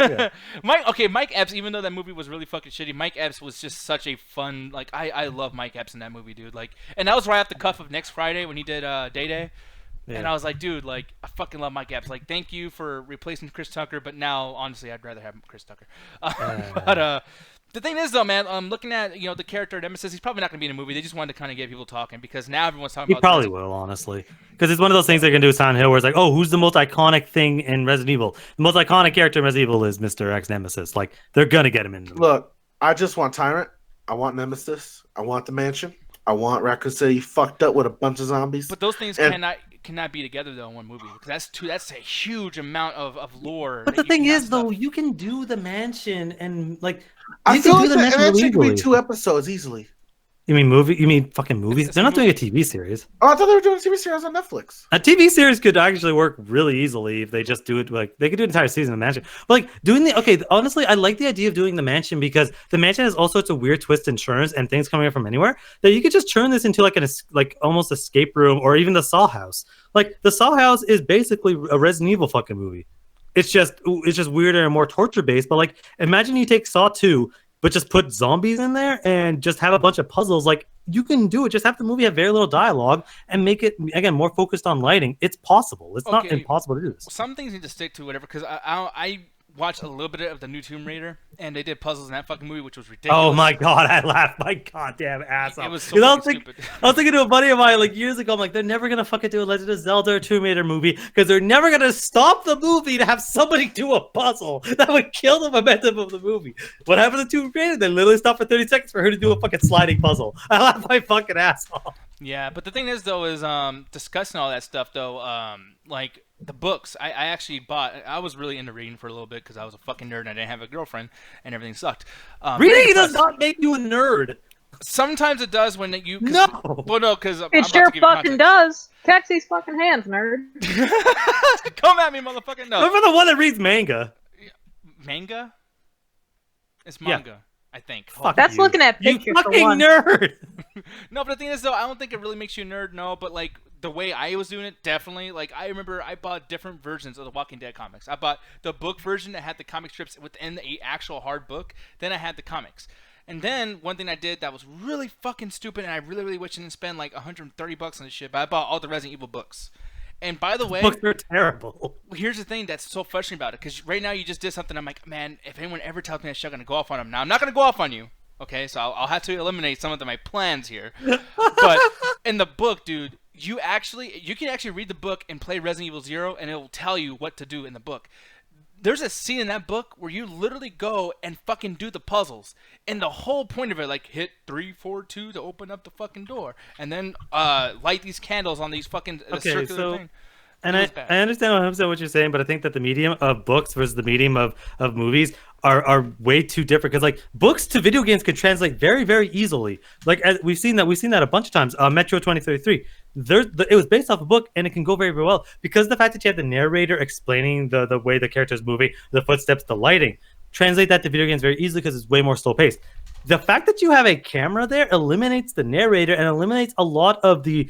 Yeah. Mike Epps, even though that movie was really fucking shitty, Mike Epps was just such a fun, like, I love Mike Epps in that movie, dude. Like, and that was right off the cuff of Next Friday when he did Day Day. Yeah. And I was like, dude, like, I fucking love Mike Epps. Like, thank you for replacing Chris Tucker, but now, honestly, I'd rather have Chris Tucker. But the thing is, though, man, looking at, the character Nemesis, he's probably not going to be in a movie. They just wanted to kind of get people talking, because now everyone's talking He about probably will, honestly. Because it's one of those things they're going to do with Silent Hill where it's like, oh, who's the most iconic thing in Resident Evil? The most iconic character in Resident Evil is Mr. X Nemesis. Like, they're going to get him in the movie. Look, I just want Tyrant. I want Nemesis. I want the mansion. I want Raccoon City fucked up with a bunch of zombies. But those things And- cannot be together, though, in one movie. Because that's a huge amount of lore. But the thing is, though, you can do the mansion and, like, I you feel can like do the the mansion mansion could be legally. 2 episodes easily. You mean movie? You mean fucking movies? It's They're a not doing a movie. TV series. Oh, I thought they were doing a TV series on Netflix. A TV series could actually work really easily if they just do it like they could do an entire season of Mansion. But like doing honestly, I like the idea of doing the Mansion because the Mansion has all sorts of weird twists and turns and things coming up from anywhere that you could just turn this into like almost escape room or even the Saw House. Like the Saw House is basically a Resident Evil fucking movie. It's just weirder and more torture based. But like imagine you take Saw 2, but just put zombies in there and just have a bunch of puzzles. Like you can do it. Just have the movie have very little dialogue and make it again more focused on lighting. It's possible. It's not Okay. impossible to do this. Some things need to stick to whatever, because I watched a little bit of the new Tomb Raider, and they did puzzles in that fucking movie, which was ridiculous. Oh my god, I laughed my goddamn ass off. It was so 'Cause fucking stupid. I was thinking to a buddy of mine like years ago, I'm like, they're never gonna fucking do a Legend of Zelda or Tomb Raider movie because they're never gonna stop the movie to have somebody do a puzzle. That would kill the momentum of the movie. What happened to Tomb Raider? They literally stopped for 30 seconds for her to do a fucking sliding puzzle. I laughed my fucking ass off. Yeah, but the thing is, though, is discussing all that stuff, though, like the books, I actually bought. I was really into reading for a little bit because I was a fucking nerd and I didn't have a girlfriend and everything sucked. Reading does not make you a nerd. Sometimes it does when you. No. Well, no, because It sure fucking does. Catch these fucking hands, nerd. Come at me, motherfucker! No, Remember the one that reads manga? It's Yeah. manga, I think. Fuck That's you. looking at You pictures for fucking one. nerd. No, but the thing is, though, I don't think it really makes you a nerd, no, but, like, the way I was doing it, definitely. Like, I remember I bought different versions of the Walking Dead comics. I bought the book version that had the comic strips within the actual hard book. Then I had the comics. And then one thing I did that was really fucking stupid, and I really, really wish I didn't spend like $130 on this shit, but I bought all the Resident Evil books. And by the way, books are terrible. here's the thing that's so frustrating about it, because right now you just did something. I'm like, man, if anyone ever tells me that shit, I'm gonna go off on them. Now I'm not gonna go off on you, okay? So I'll have to eliminate some of my plans here. But in the book, dude, you can actually read the book and play Resident Evil 0, and it will tell you what to do in the book. There's a scene in that book where you literally go and fucking do the puzzles, and the whole point of it, like, hit 3, 4, 2 to open up the fucking door, and then light these candles on these fucking circular thing. And I understand 100% what you're saying, but I think that the medium of books versus the medium of movies are way too different. Because like books to video games can translate very, very easily. Like we've seen that a bunch of times. Metro 2033. It was based off a book, and it can go very, very well because the fact that you have the narrator explaining the way the character is moving, the footsteps, the lighting. Translate that to video games very easily because it's way more slow paced. The fact that you have a camera there eliminates the narrator and eliminates a lot of the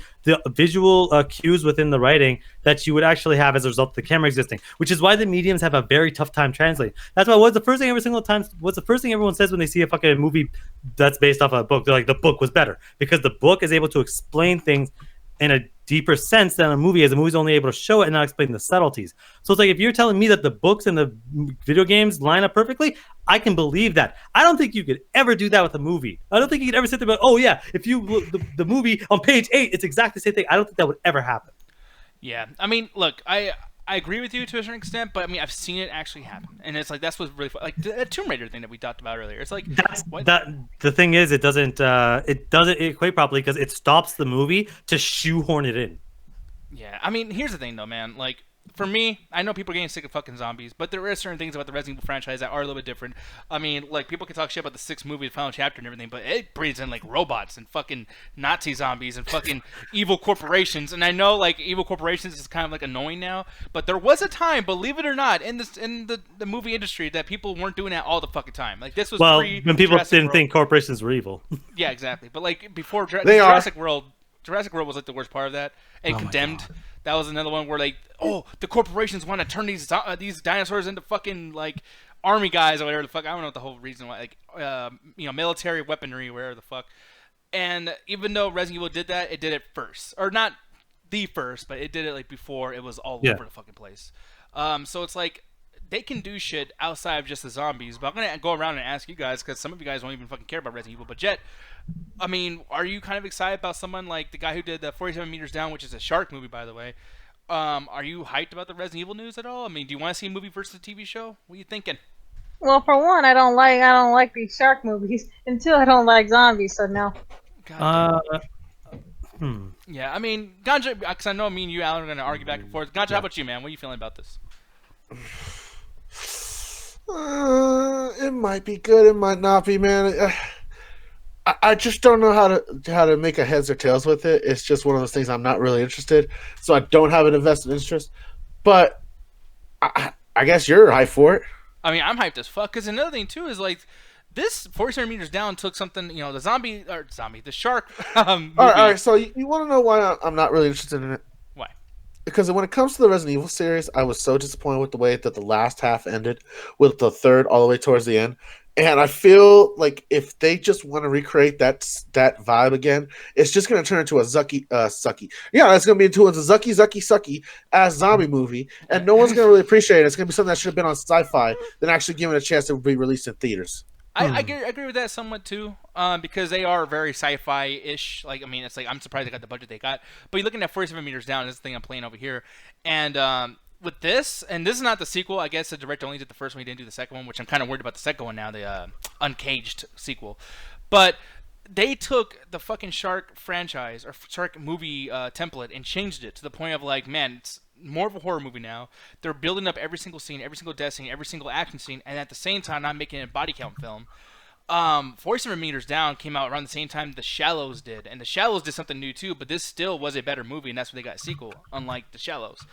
visual cues within the writing that you would actually have as a result of the camera existing, which is why the mediums have a very tough time translating. That's why what's the first thing everyone says when they see a fucking movie that's based off of a book? They're like, the book was better because the book is able to explain things in a deeper sense than a movie is. A movie's only able to show it and not explain the subtleties. So it's like, if you're telling me that the books and the video games line up perfectly, I can believe that. I don't think you could ever do that with a movie. I don't think you could ever sit there and go, oh yeah, if you look the movie on page 8, it's exactly the same thing. I don't think that would ever happen. Yeah, I mean, look, I agree with you to a certain extent, but I mean, I've seen it actually happen, and it's like that's what's really fun. Like the Tomb Raider thing that we talked about earlier. It's like the thing is, it doesn't equate properly because it stops the movie to shoehorn it in. Yeah, I mean, here's the thing though, man. Like, for me, I know people are getting sick of fucking zombies, but there are certain things about the Resident Evil franchise that are a little bit different. I mean, like, people can talk shit about the 6th movie, the final chapter and everything, but it breathes in, like, robots and fucking Nazi zombies and fucking evil corporations. And I know, like, evil corporations is kind of, like, annoying now, but there was a time, believe it or not, in the movie industry that people weren't doing that all the fucking time. Like, this was when people didn't think corporations were evil. Yeah, exactly. But, like, before Jurassic World was, like, the worst part of that. And Condemned. That was another one where, like, the corporations want to turn these dinosaurs into fucking, like, army guys or whatever the fuck. I don't know what the whole reason why. Like, military weaponry, whatever the fuck. And even though Resident Evil did that, it did it first. Or not the first, but it did it, like, before it was all over the fucking place. So it's like, they can do shit outside of just the zombies. But I'm going to go around and ask you guys, because some of you guys don't even fucking care about Resident Evil. But Jet, I mean, are you kind of excited about someone like the guy who did the 47 Meters Down, which is a shark movie, by the way? Are you hyped about the Resident Evil news at all? I mean, do you want to see a movie versus a TV show? What are you thinking? Well, for one, I don't like these shark movies. And two, I don't like zombies, so no. Yeah, I mean, Ganja, because I know me and you, Alan, are going to argue back and forth. Ganja, how about you, man? What are you feeling about this? It might be good, it might not be, man. I just don't know how to make a heads or tails with it. It's just one of those things I'm not really interested, so I don't have an invested interest. But I guess you're hyped for it. I mean, I'm hyped as fuck. Because another thing too is like this 47 Meters Down took something, the shark. All right. So you want to know why I'm not really interested in it? Why? Because when it comes to the Resident Evil series, I was so disappointed with the way that the last half ended, with the third all the way towards the end. And I feel like if they just want to recreate that vibe again, it's just going to turn into a sucky. Yeah, it's going to be into a sucky ass zombie movie, and no one's going to really appreciate it. It's going to be something that should have been on Sci-Fi than actually given a chance to be released in theaters. I agree with that somewhat too, because they are very sci-fi-ish. Like, I mean, it's like I'm surprised they got the budget they got. But you're looking at 47 Meters Down. This is the thing I'm playing over here, and with this, and this is not the sequel. I guess the director only did the first one. He didn't do the second one, which I'm kind of worried about the second one now, the Uncaged sequel. But they took the fucking Shark franchise or Shark movie template and changed it to the point of like, man, it's more of a horror movie now. They're building up every single scene, every single death scene, every single action scene, and at the same time, not making it a body count film. 47 Meters Down came out around the same time The Shallows did, and The Shallows did something new too, but this still was a better movie, and that's why they got a sequel, unlike The Shallows.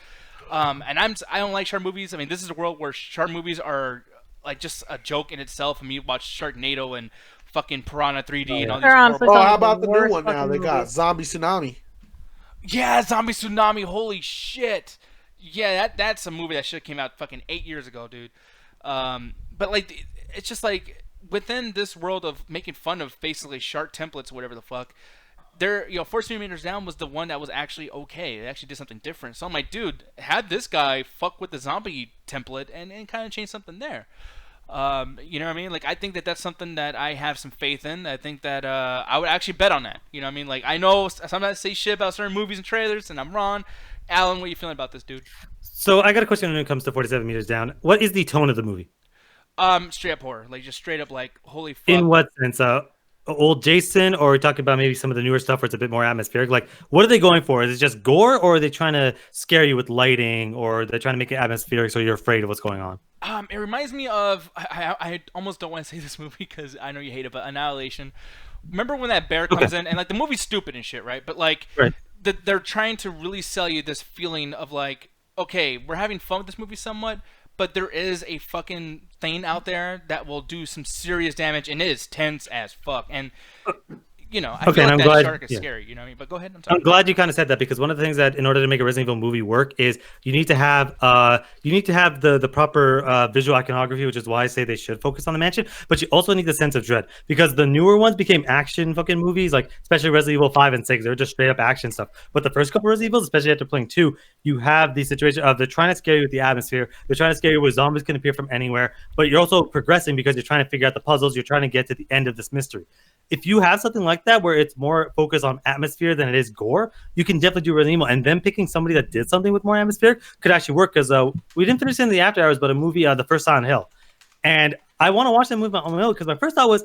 And I don't like shark movies. I mean, this is a world where shark movies are like just a joke in itself. I mean, you watch Sharknado and fucking Piranha 3D and all these. How about the new one now? They got Zombie Tsunami. Yeah, Zombie Tsunami. Holy shit. Yeah, that's a movie that should have came out fucking 8 years ago, dude. But like, it's just like within this world of making fun of basically shark templates or whatever the fuck, there, 14 meters down was the one that was actually okay. It actually did something different. So I'm like, dude, had this guy fuck with the zombie template and kind of change something there. You know what I mean? Like, I think that that's something that I have some faith in. I think that I would actually bet on that. You know what I mean? Like, I know sometimes I say shit about certain movies and trailers, and I'm wrong. Alan, what are you feeling about this, dude? So I got a question when it comes to 47 meters down. What is the tone of the movie? Straight up horror. Like, just straight up, like, holy fuck. In what sense? Old Jason, or are we talking about maybe some of the newer stuff where it's a bit more atmospheric? Like, what are they going for? Is it just gore, or are they trying to scare you with lighting, or they're trying to make it atmospheric so you're afraid of what's going on? It reminds me of, I almost don't want to say this movie because I know you hate it, but Annihilation. Remember when that bear comes in, and like the movie's stupid and shit, right? But like, right. They're trying to really sell you this feeling of like, okay, we're having fun with this movie somewhat, but there is a fucking thing out there that will do some serious damage, and it is tense as fuck. And you know, I feel like that shark is scary. You know what I mean? But go ahead. I'm glad you kind of said that, because one of the things that in order to make a Resident Evil movie work is you need to have the proper visual iconography, which is why I say they should focus on the mansion. But you also need the sense of dread, because the newer ones became action fucking movies, like especially Resident Evil 5 and 6. They're just straight up action stuff. But the first couple of Resident Evils, especially after playing 2, you have the situation of they're trying to scare you with the atmosphere. They're trying to scare you with zombies can appear from anywhere, but you're also progressing because you're trying to figure out the puzzles. You're trying to get to the end of this mystery. If you have something like that where it's more focused on atmosphere than it is gore, you can definitely do Resident Evil. And then picking somebody that did something with more atmosphere could actually work, because we didn't finish in the after hours, but a movie, The First Silent Hill. And I want to watch that movie on my own, because my first thought was,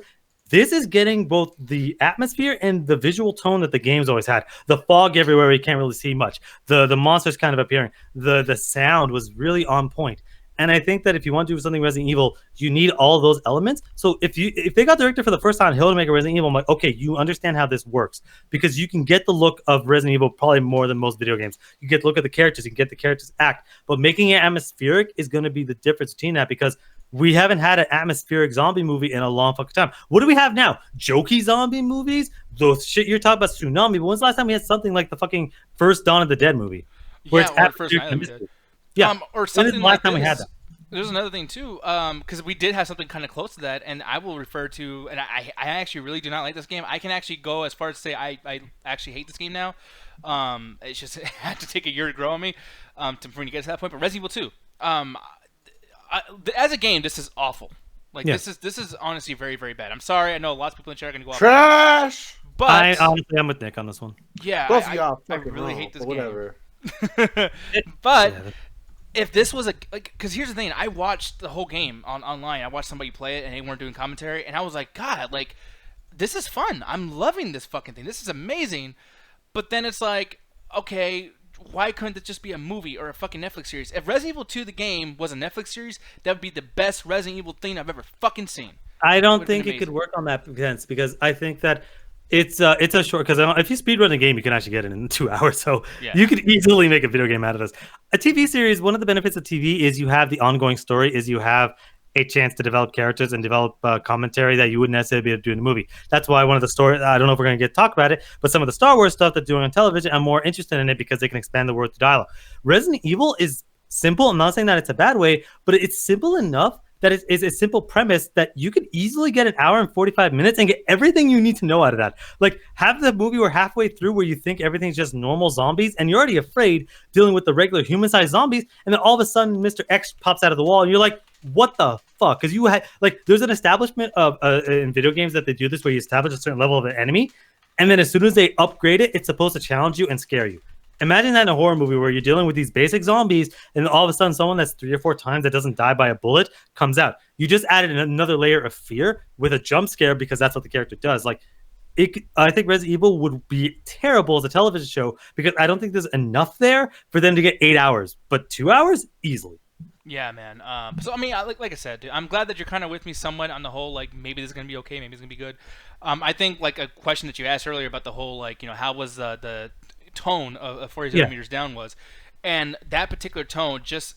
this is getting both the atmosphere and the visual tone that the game's always had. The fog everywhere, you can't really see much. The monsters kind of appearing. The sound was really on point. And I think that if you want to do something Resident Evil, you need all those elements. So if they got directed for the first Silent Hill to make a Resident Evil, I'm like, okay, you understand how this works, because you can get the look of Resident Evil probably more than most video games. You get to look at the characters, you can get the characters act, but making it atmospheric is going to be the difference between that, because we haven't had an atmospheric zombie movie in a long fucking time. What do we have now? Jokey zombie movies? Those shit you're talking about, Tsunami. But when's the last time we had something like the fucking first Dawn of the Dead movie? Where it's first Night of the Dead. Yeah. Or something like time we had that? There's another thing too, because we did have something kind of close to that, and I will refer to, and I actually really do not like this game. I can actually go as far as to say I actually hate this game now. It's just it had to take a year to grow on me for me to get to that point. But Resident Evil 2, as a game, this is awful. Like this is honestly very, very bad. I'm sorry. I know lots of people in the chat are going to go trash. But I'm with Nick on this one. Yeah, I really hate this game. Whatever. But. If this was because here's the thing, I watched the whole game online. I watched somebody play it, and they weren't doing commentary, and I was like, God, like, this is fun. I'm loving this fucking thing. This is amazing. But then it's like, okay, why couldn't it just be a movie or a fucking Netflix series? If Resident Evil 2, the game, was a Netflix series, that would be the best Resident Evil thing I've ever fucking seen. I don't think it could work on that sense, because I think that it's a short, because if you speedrun a game, you can actually get it in 2 hours. So you could easily make a video game out of this. A TV series, one of the benefits of TV is you have the ongoing story, is you have a chance to develop characters and develop commentary that you wouldn't necessarily be able to do in a movie. That's why one of the stories, I don't know if we're going to get to talk about it, but some of the Star Wars stuff they're doing on television, I'm more interested in it because they can expand the word to dialogue. Resident Evil is simple. I'm not saying that it's a bad way, but it's simple enough that is a simple premise that you could easily get an hour and 45 minutes and get everything you need to know out of that. Like, have the movie where halfway through where you think everything's just normal zombies and you're already afraid dealing with the regular human-sized zombies, and then all of a sudden Mr. X pops out of the wall and you're like, what the fuck? Because you had, like, there's an establishment of in video games that they do this where you establish a certain level of an enemy, and then as soon as they upgrade it, it's supposed to challenge you and scare you. Imagine that in a horror movie where you're dealing with these basic zombies, and all of a sudden someone that's 3 or 4 times that doesn't die by a bullet comes out. You just added another layer of fear with a jump scare, because that's what the character does. Like, I think Resident Evil would be terrible as a television show, because I don't think there's enough there for them to get 8 hours, but 2 hours easily. Yeah, man. So I mean, like I said, dude, I'm glad that you're kind of with me somewhat on the whole, like, maybe this is gonna be okay, maybe it's gonna be good. I think, like, a question that you asked earlier about the whole, like, how was the tone of 47 meters down was, and that particular tone, just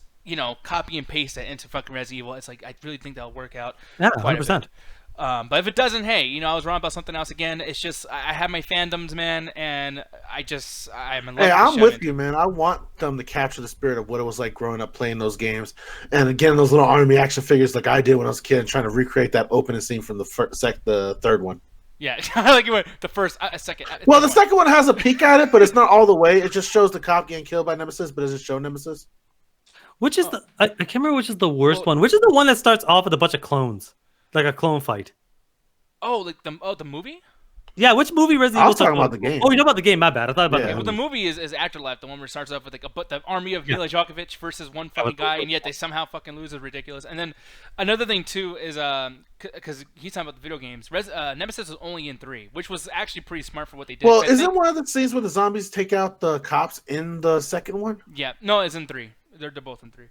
copy and paste that into fucking Resident Evil. It's like, I really think that'll work out. Yeah, 100%. But if it doesn't, hey, I was wrong about something else again. It's just I have my fandoms, man, and I'm in love. Hey, with I'm the with shonen. you, man. I want them to capture the spirit of what it was like growing up playing those games, and again, those little army action figures like I did when I was a kid, and trying to recreate that opening scene from the third one. Yeah, like you went the first, second. Well, third the second one has a peek at it, but it's not all the way. It just shows the cop getting killed by Nemesis, but does it show Nemesis? Which is I can't remember which is the worst one. Which is the one that starts off with a bunch of clones, like a clone fight? Oh, like the movie? Yeah, which movie Resident I Evil? was talking about the game. Oh, you know about the game? My bad. I thought about Yeah. the Well, game. the movie is Afterlife, the one where it starts off with like the army of Mila Djokovic versus one fucking guy, and yet they somehow fucking lose. Is ridiculous. And then another thing too is because he's talking about the video games. Nemesis was only in 3, which was actually pretty smart for what they did. Well, I isn't think- one of the scenes where the zombies take out the cops in the second one? Yeah, no, it's in 3. They're both in 3.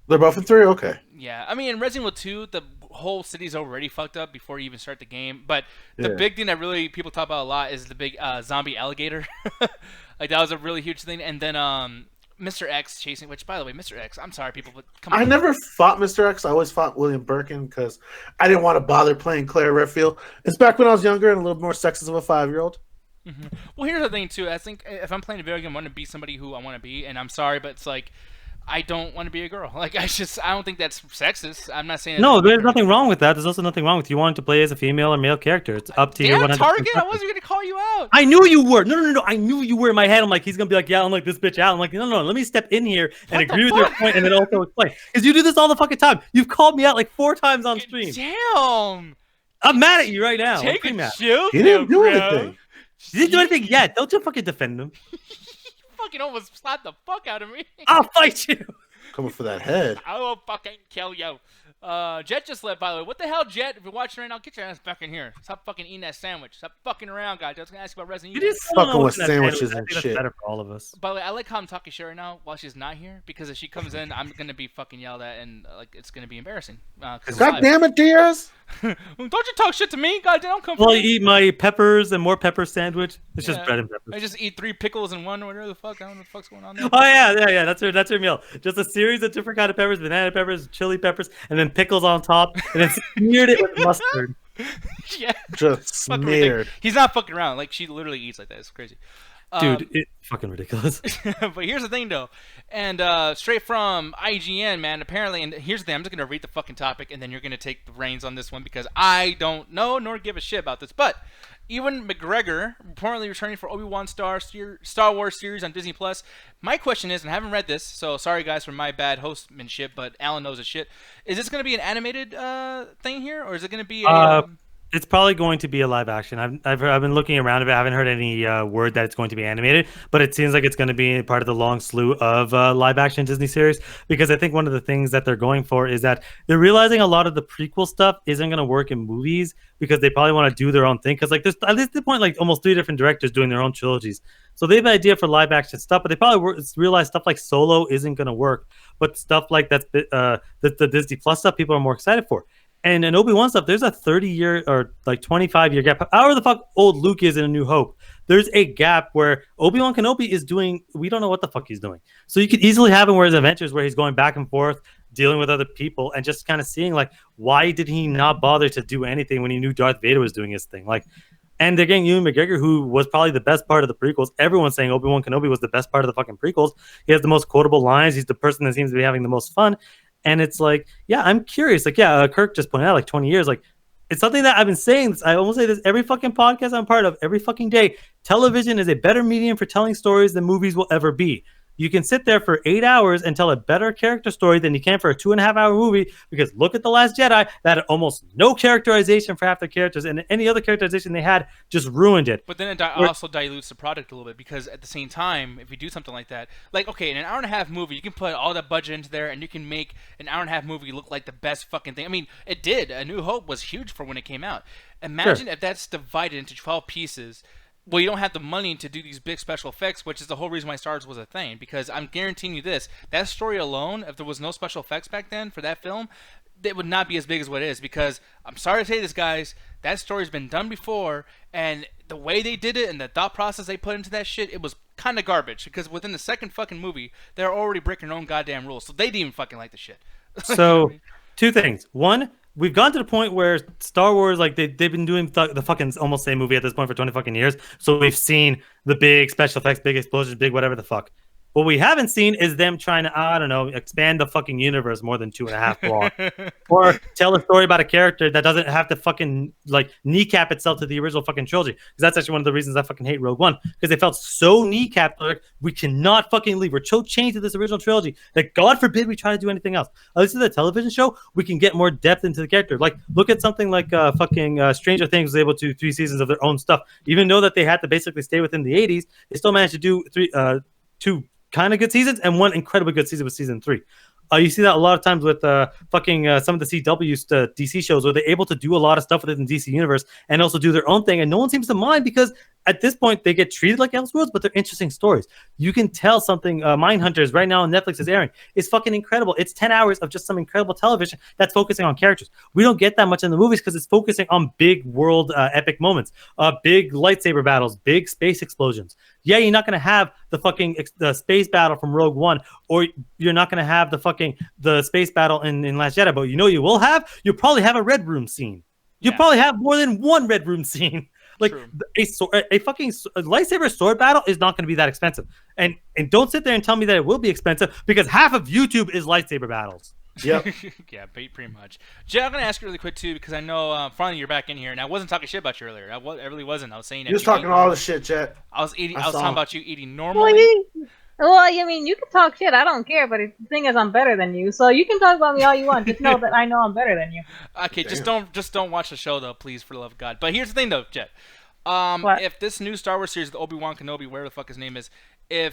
They're both in 3? Okay. Yeah, I mean, in Resident Evil 2, the whole city's already fucked up before you even start the game. But the big thing that really people talk about a lot is the big zombie alligator. Like, that was a really huge thing. And then Mr. X chasing, which, by the way, Mr. X, I'm sorry, people, but come on. I never fought Mr. X. I always fought William Birkin because I didn't want to bother playing Claire Redfield. It's back when I was younger and a little more sexist of a 5-year-old. Well, here's the thing, too. I think if I'm playing a video game, I want to be somebody who I want to be. And I'm sorry, but it's like, I don't want to be a girl. Like, I don't think that's sexist. I'm not saying... No, there's nothing wrong with that. There's also nothing wrong with you wanting to play as a female or male character. It's up to you. Damn, Target, I wasn't going to call you out. I knew you were. No. I knew you were in my head. I'm like, he's going to be like, yeah, I'm like this bitch out. I'm like, no. Let me step in here and agree with your point and then also explain. Because you do this all the fucking time. You've called me out like 4 times on stream. Damn. I'm mad at you right now. Take I'm a mad. chill. He didn't do bro. anything. You didn't do anything yet. Don't you fucking defend him. Fucking almost slapped the fuck out of me. I'll fight you. Coming for that head. I will fucking kill you. Jet just left, by the way. What the hell, Jet? If you're watching right now, get your ass back in here. Stop fucking eating that sandwich. Stop fucking around, guys. I was gonna ask you about Resident You Evil. just Fucking with sandwiches I and think that's shit. better for all of us. By the way, I like how I'm talking shit right now while she's not here, because if she comes in, I'm gonna be fucking yelled at and like it's gonna be embarrassing. God damn it, Diaz! Don't you talk shit to me, God damn! Come Well, for I me. eat my peppers and more pepper sandwich. It's just Yeah. bread and I peppers. just eat 3 pickles and 1 or whatever the fuck. I don't know what the fuck's going on there. Oh yeah. That's her meal. Just a series of different kind of peppers, banana peppers, chili peppers, and then pickles on top, and then smeared it with mustard. Yeah, Just fucking smeared. ridiculous. He's not fucking around. Like, she literally eats like that. It's crazy. Dude, it's fucking ridiculous. But here's the thing, though, and straight from IGN, man. Apparently, and here's the thing. I'm just gonna read the fucking topic, and then you're gonna take the reins on this one because I don't know nor give a shit about this. But Ewan McGregor reportedly returning for Obi-Wan Star Wars series on Disney Plus. My question is, and I haven't read this, so sorry guys for my bad hostmanship, but Alan knows his shit. Is this gonna be an animated thing here, or is it gonna be a? It's probably going to be a live action. I've been looking around a bit. I haven't heard any word that it's going to be animated, but it seems like it's going to be part of the long slew of live action Disney series. Because I think one of the things that they're going for is that they're realizing a lot of the prequel stuff isn't going to work in movies because they probably want to do their own thing. Because like there's at least the point like almost 3 different directors doing their own trilogies, so they have an idea for live action stuff. But they probably realize stuff like Solo isn't going to work, but stuff like that's the Disney Plus stuff people are more excited for. And in Obi-Wan stuff, there's a 30-year or like 25-year gap. However the fuck old Luke is in A New Hope, there's a gap where Obi-Wan Kenobi is doing, we don't know what the fuck he's doing. So you could easily have him where his adventures where he's going back and forth, dealing with other people, and just kind of seeing like, why did he not bother to do anything when he knew Darth Vader was doing his thing? Like, and they're getting Ewan McGregor, who was probably the best part of the prequels. Everyone's saying Obi-Wan Kenobi was the best part of the fucking prequels. He has the most quotable lines. He's the person that seems to be having the most fun. And it's like, yeah, I'm curious. Like, yeah, Kirk just pointed out, like 20 years. Like, it's something that I've been saying. I almost say this every fucking podcast I'm part of, every fucking day. Television is a better medium for telling stories than movies will ever be. You can sit there for 8 hours and tell a better character story than you can for a 2.5-hour movie, because look at The Last Jedi. That had almost no characterization for half the characters, and any other characterization they had just ruined it. But then it also dilutes the product a little bit, because at the same time, if you do something like that, like, okay, in an hour-and-a-half movie, you can put all that budget into there, and you can make an hour-and-a-half movie look like the best fucking thing. I mean, it did. A New Hope was huge for when it came out. Imagine if that's divided into 12 pieces. Well, you don't have the money to do these big special effects, which is the whole reason why Star Wars was a thing. Because I'm guaranteeing you this, that story alone, if there was no special effects back then for that film, it would not be as big as what it is. Because, I'm sorry to say this, guys, that story's been done before, and the way they did it and the thought process they put into that shit, it was kind of garbage. Because within the second fucking movie, they're already breaking their own goddamn rules. So they didn't even fucking like the shit. So, 2 things. 1, we've gone to the point where Star Wars, like they've been doing the fucking almost same movie at this point for 20 fucking years. So we've seen the big special effects, big explosions, big whatever the fuck. What we haven't seen is them trying to, I don't know, expand the fucking universe more than 2.5 blocks. Or tell a story about a character that doesn't have to fucking, like, kneecap itself to the original fucking trilogy. Because that's actually one of the reasons I fucking hate Rogue One. Because they felt so kneecapped, like, we cannot fucking leave. We're so chained to this original trilogy that God forbid we try to do anything else. At least in the television show, we can get more depth into the character. Like, look at something like Stranger Things was able to do 3 seasons of their own stuff. Even though that they had to basically stay within the 80s, they still managed to do 2 kind of good seasons and 1 incredibly good season with season 3. You see that a lot of times with some of the CW DC shows where they're able to do a lot of stuff within the DC universe and also do their own thing, and no one seems to mind because at this point they get treated like Elseworlds, but they're interesting stories. You can tell something. Mindhunters right now on Netflix is airing. It's fucking incredible. It's 10 hours of just some incredible television that's focusing on characters. We don't get that much in the movies because it's focusing on big world epic moments, big lightsaber battles, big space explosions. Yeah, you're not going to have the space battle from Rogue One, or you're not going to have the space battle in Last Jedi, but you will have? You'll probably have a Red Room scene. You'll probably have more than one Red Room scene. Like a fucking lightsaber sword battle is not going to be that expensive. And don't sit there and tell me that it will be expensive because half of YouTube is lightsaber battles. Yep. Yeah, pretty much. Jay, I'm gonna ask you really quick too because I know finally you're back in here, and I wasn't talking shit about you earlier. I really wasn't. I was saying that you was talking all the shit, Jet. I was talking about you eating normally. Well, I mean, you can talk shit. I don't care, but the thing is, I'm better than you, so you can talk about me all you want. Just know that I know I'm better than you. Okay, just don't watch the show though, please, for the love of God. But here's the thing though, Jet. What? If this new Star Wars series, the Obi-Wan Kenobi, whatever the fuck his name is, did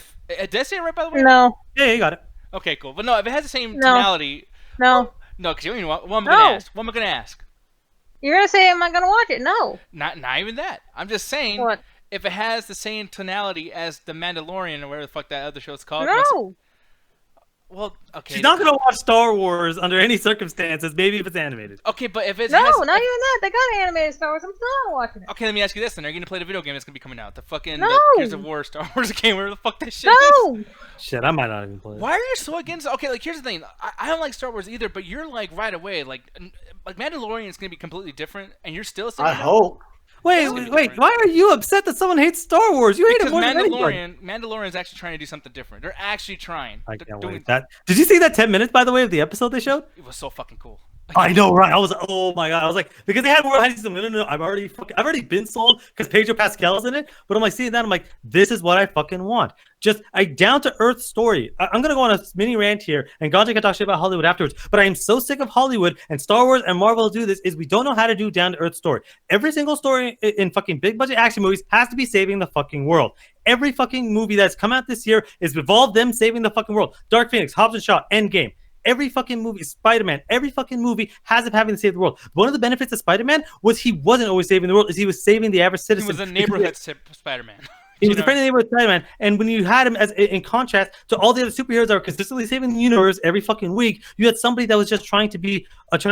I say it right by the way? No. Yeah, you got it. Okay, cool. But no, if it has the same tonality. No. No, because you don't even know what am I gonna ask? What am I gonna ask? You're gonna say, am I gonna watch it? No. Not even that. I'm just saying. What? If it has the same tonality as The Mandalorian or whatever the fuck that other show's called. No. Well, okay. She's not gonna watch Star Wars under any circumstances. Maybe if it's animated. Okay, but if it's No, not even that. They got animated Star Wars. I'm still not watching it. Okay, let me ask you this then. Are you gonna play the video game that's gonna be coming out? The fucking No. Gears of War Star Wars game, whatever the fuck that shit is. No. Shit, I might not even play it. Why are you so against? Okay, like here's the thing. I don't like Star Wars either, but you're like right away, like Mandalorian is gonna be completely different, and you're still. I hope. Wait. Why are you upset that someone hates Star Wars? You hate it Because more than anybody. Mandalorian is actually trying to do something different. They're actually trying. I can't wait. Did you see that 10 minutes, by the way, of the episode they showed? It was so fucking cool. I know, right? Oh my god! I was like, because they had more. No. I've already been sold because Pedro Pascal's in it. But I'm like seeing that, I'm like, this is what I fucking want. Just a down to earth story. I'm gonna go on a mini rant here, and Ganja can talk shit about Hollywood afterwards. But I am so sick of Hollywood and Star Wars and Marvel do this. Is we don't know how to do down to earth story. Every single story in fucking big budget action movies has to be saving the fucking world. Every fucking movie that's come out this year is involved them saving the fucking world. Dark Phoenix, Hobbs and Shaw, Endgame. Every fucking movie, Spider-Man, every fucking movie has him having to save the world. One of the benefits of Spider-Man was he wasn't always saving the world, is he was saving the average citizen. He was a neighborhood Spider-Man. He was a friendly neighborhood Spider-Man, and when you had him as in contrast to all the other superheroes that were consistently saving the universe every fucking week, you had somebody that was just trying to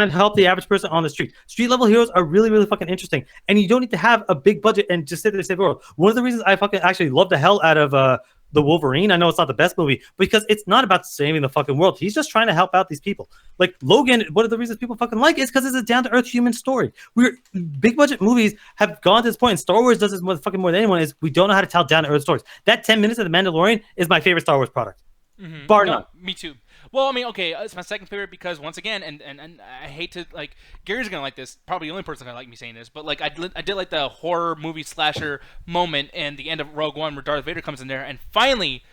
help the average person on the street. Street level heroes are really, really fucking interesting, and you don't need to have a big budget and just sit there to save the world. One of the reasons I fucking actually love the hell out of the Wolverine. I know it's not the best movie because it's not about saving the fucking world. He's just trying to help out these people. Like Logan, one of the reasons people fucking like it is because it's a down-to-earth human story. Big budget movies have gone to this point, and Star Wars does this more than anyone, is we don't know how to tell down-to-earth stories. That 10 minutes of The Mandalorian is my favorite Star Wars product. Mm-hmm. Bar none. Me too. Well, I mean, okay, it's my second favorite because once again, and I hate to like Gary's gonna like this, probably the only person gonna like me saying this, but like I did like the horror movie slasher moment in the end of Rogue One where Darth Vader comes in there, and finally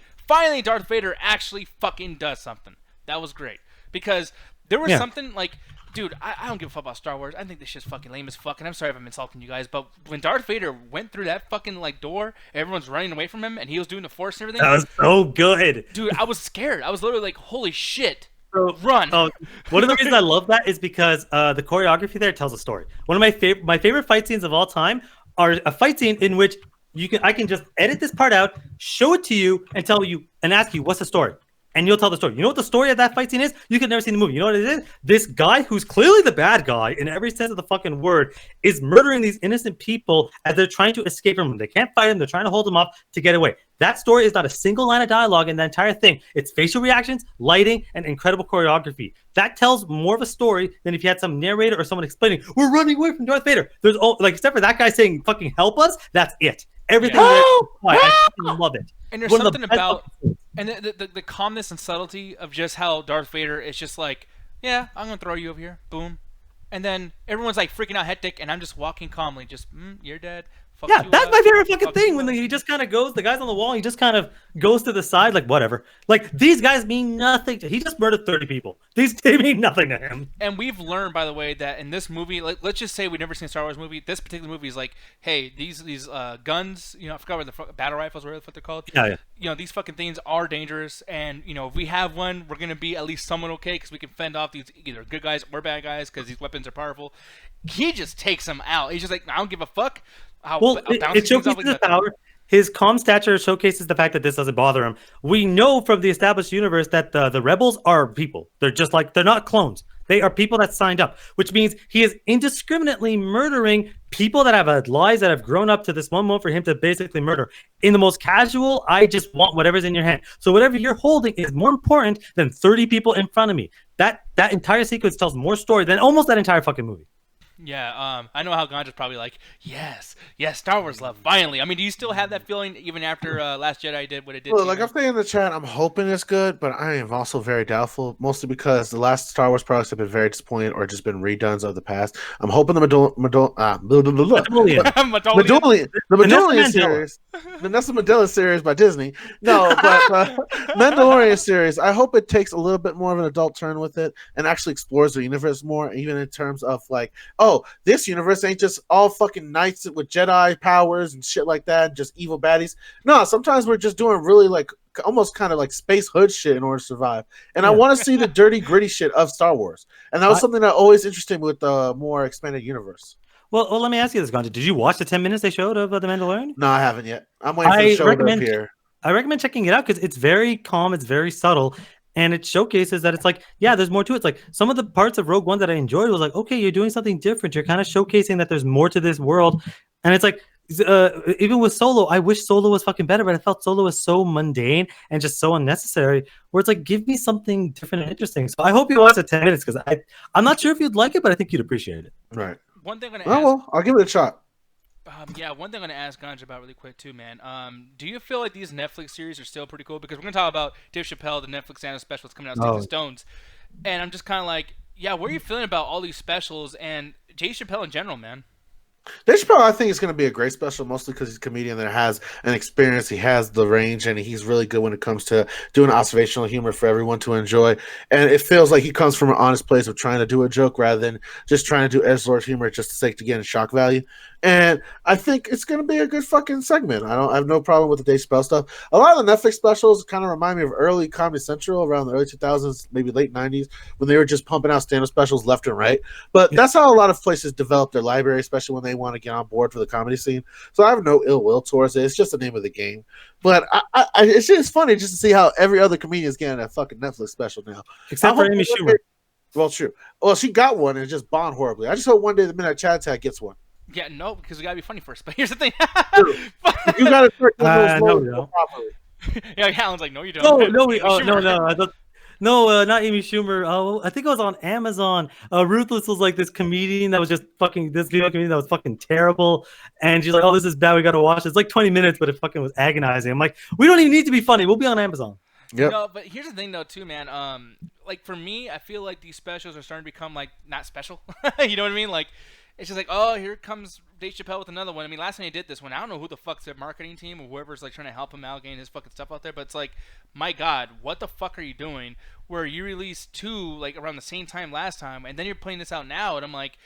Darth Vader actually fucking does something. That was great because there was something like. Dude, I don't give a fuck about Star Wars. I think this shit's fucking lame as fuck, and I'm sorry if I'm insulting you guys, but when Darth Vader went through that fucking like door, everyone's running away from him, and he was doing the Force and everything. That was so good. Dude, I was scared. I was literally like, holy shit. Run. One of the reasons I love that is because the choreography there tells a story. One of my favorite fight scenes of all time are a fight scene in which I can just edit this part out, show it to you, and tell you and ask you what's the story. and you'll tell the story. You know what the story of that fight scene is? You could never see the movie. You know what it is? This guy who's clearly the bad guy in every sense of the fucking word is murdering these innocent people as they're trying to escape from him. They can't fight him. They're trying to hold him off to get away. That story is not a single line of dialogue in the entire thing. It's facial reactions, lighting, and incredible choreography. That tells more of a story than if you had some narrator or someone explaining, we're running away from Darth Vader. There's except for that guy saying, fucking help us, that's it. Everything I love it. And there's something about and the calmness and subtlety of just how Darth Vader is just like, yeah, I'm gonna throw you over here, boom, and then everyone's like freaking out hectic, and I'm just walking calmly, just you're dead. Fuck yeah, that's up. my favorite fucking thing when he just kind of goes, the guy's on the wall, he just kind of goes to the side, like whatever. Like these guys mean nothing. He just murdered 30 people. They mean nothing to him. And we've learned, by the way, that in this movie, like let's just say we've never seen a Star Wars movie. This particular movie is like, hey, these guns, I forgot what the battle rifles, what they're called. Yeah. These fucking things are dangerous, and if we have one, we're gonna be at least somewhat okay because we can fend off these either good guys or bad guys because these weapons are powerful. He just takes them out. He's just like, I don't give a fuck. It showcases his power. His calm stature showcases the fact that this doesn't bother him. We know from the established universe that the rebels are people. They're just like, they're not clones. They are people that signed up, which means he is indiscriminately murdering people that have had lives that have grown up to this one moment for him to basically murder. In the most casual, I just want whatever's in your hand. So whatever you're holding is more important than 30 people in front of me. That entire sequence tells more story than almost that entire fucking movie. Yeah, I know how Ganja's probably like, yes, Star Wars love, finally. I mean, do you still have that feeling even after Last Jedi did what it did? Well, like I'm saying in the chat, I'm hoping it's good, but I am also very doubtful, mostly because the last Star Wars products have been very disappointing or just been redones of the past. I'm hoping the Mandalorian series, the Nelson Mandela series by Disney. No, but Mandalorian series, I hope it takes a little bit more of an adult turn with it and actually explores the universe more, even in terms of like, this universe ain't just all fucking knights with Jedi powers and shit like that, just evil baddies. No, sometimes we're just doing really like almost kind of like space hood shit in order to survive. And I want to see the dirty, gritty shit of Star Wars. And that was something that always interested me with the more expanded universe. Well, let me ask you this, Ganja. Did you watch the 10 minutes they showed of The Mandalorian? No, I haven't yet. I'm waiting for the show to appear. I recommend checking it out because it's very calm, it's very subtle, and it showcases that it's like, yeah, there's more to it. It's like some of the parts of Rogue One that I enjoyed was like, okay, you're doing something different. You're kind of showcasing that there's more to this world. And it's like, even with Solo, I wish Solo was fucking better, but I felt Solo was so mundane and just so unnecessary, where it's like, give me something different and interesting. So I hope you watch the 10 minutes because I'm not sure if you'd like it, but I think you'd appreciate it. Right. One thing I'm gonna ask, well, I'll give it a shot. One thing I'm gonna ask Ganja about really quick too, man. Do you feel like these Netflix series are still pretty cool? Because we're gonna talk about Dave Chappelle, the Netflix stand-up special that's coming out, Sticks and Stones, and I'm just kind of like, what are you feeling about all these specials and Dave Chappelle in general, man? Dave Chappelle, I think, is going to be a great special, mostly because he's a comedian that has an experience. He has the range, and he's really good when it comes to doing observational humor for everyone to enjoy. And it feels like he comes from an honest place of trying to do a joke rather than just trying to do edgelord humor just to sake to get shock value. And I think it's going to be a good fucking segment. I have no problem with the Dave Chappelle stuff. A lot of the Netflix specials kind of remind me of early Comedy Central around the early 2000s, maybe late 90s, when they were just pumping out stand-up specials left and right. But that's how a lot of places develop their library, especially when they want to get on board for the comedy scene. So I have no ill will towards it. It's just the name of the game. But it's just funny just to see how every other comedian is getting a fucking Netflix special now. Except for Amy Schumer. Well, true. Well, she got one and it just bombed horribly. I just hope one day the Midnight Chat Tag gets one. Yeah, no, because we gotta be funny first. But here's the thing. You gotta start no. properly. Yeah, Alan's like, no, you don't. No, not Amy Schumer. Oh, I think it was on Amazon. Ruthless was like this comedian that was just fucking this female comedian that was fucking terrible, and she's like, "Oh, this is bad. We gotta watch it." It's like 20 minutes, but it fucking was agonizing. I'm like, we don't even need to be funny. We'll be on Amazon. Yeah. No, but here's the thing though, too, man. Like for me, I feel like these specials are starting to become like not special. You know what I mean? Like. It's just like, oh, here comes Dave Chappelle with another one. I mean, last time he did this one, I don't know who the fuck's their marketing team or whoever's like trying to help him out getting his fucking stuff out there. But it's like, my God, what the fuck are you doing? Where you released two like around the same time last time, and then you're putting this out now, and I'm like,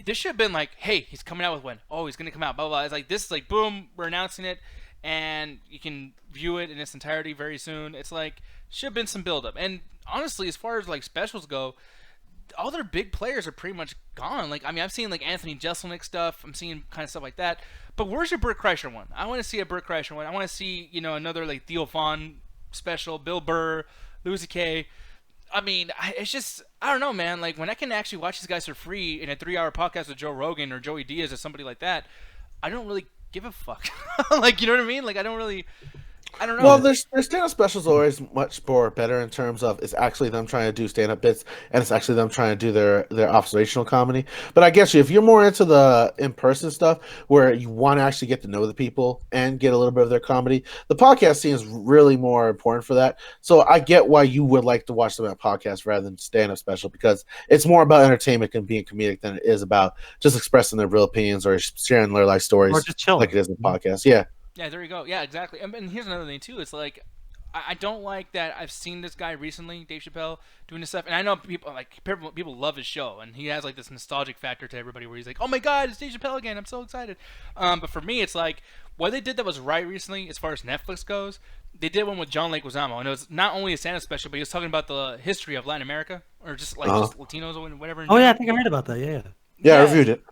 this should have been like, hey, he's coming out with one. Oh, he's gonna come out. Blah blah. It's like this is like, boom, we're announcing it, and you can view it in its entirety very soon. It's like should have been some build up. And honestly, as far as like specials go, all their big players are pretty much gone. Like, I mean, I've seen like Anthony Jeselnik stuff. I'm seeing kind of stuff like that. But where's your Bert Kreischer one? I want to see a Bert Kreischer one. I want to see, another like Theo Von special, Bill Burr, Louis C.K. I mean, it's just, I don't know, man. Like, when I can actually watch these guys for free in a 3-hour podcast with Joe Rogan or Joey Diaz or somebody like that, I don't really give a fuck. Like, you know what I mean? Like, I don't know. Well, their stand-up specials are always much more better in terms of it's actually them trying to do stand-up bits, and it's actually them trying to do their observational comedy. But I guess if you're more into the in-person stuff, where you want to actually get to know the people and get a little bit of their comedy, the podcast scene is really more important for that. So I get why you would like to watch them at podcast rather than stand-up special, because it's more about entertainment and being comedic than it is about just expressing their real opinions or sharing their life stories, or just chilling like it is in podcasts. Yeah. Yeah, there you go. Yeah, exactly. And here's another thing too. It's like I don't like that. I've seen this guy recently, Dave Chappelle, doing this stuff, and I know people love his show, and he has like this nostalgic factor to everybody, where he's like, "Oh my God, it's Dave Chappelle again! I'm so excited." But for me, it's like what they did that was right recently, as far as Netflix goes. They did one with John Leguizamo, and it was not only a stand-up special, but he was talking about the history of Latin America, or just like just Latinos or whatever. Oh yeah, I think I read about that. Yeah, I reviewed it.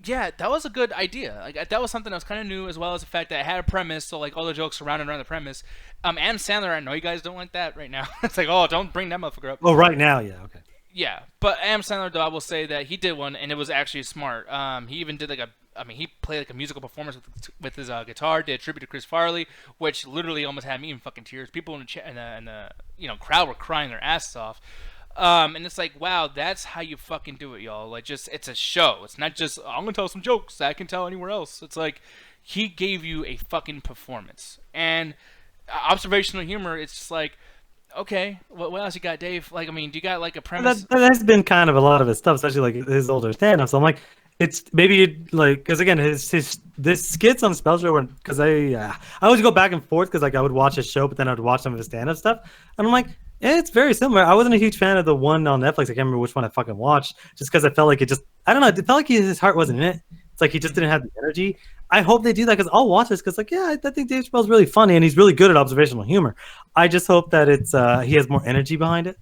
Yeah, that was a good idea. Like that was something that was kind of new, as well as the fact that it had a premise. So like all the jokes surrounded around the premise. Adam Sandler, I know you guys don't like that right now. It's like, oh, don't bring that motherfucker up. Oh, right now, yeah, okay. Yeah, but Adam Sandler, though, I will say that he did one, and it was actually smart. He even did he played like a musical performance with his guitar. Did a tribute to Chris Farley, which literally almost had me in fucking tears. People in the crowd were crying their asses off. And it's like, wow, that's how you fucking do it, y'all. Like, it's a show. It's not just, I'm gonna tell some jokes that I can tell anywhere else. It's like, he gave you a fucking performance. And observational humor, it's just like, okay, what else you got, Dave? Like, I mean, do you got like a premise? That has been kind of a lot of his stuff, especially like his older stand-ups. So I'm like, it's maybe like, because again, this skits on Spell Show, because I always go back and forth, because like I would watch his show, but then I would watch some of his stand-up stuff, and I'm like, yeah, it's very similar. I wasn't a huge fan of the one on Netflix. I can't remember which one I fucking watched, just because I felt like I don't know, it felt like his heart wasn't in it. It's like he just didn't have the energy. I hope they do that, because I'll watch this, because like, yeah, I think Dave Chappelle's really funny, and he's really good at observational humor. I just hope that he has more energy behind it.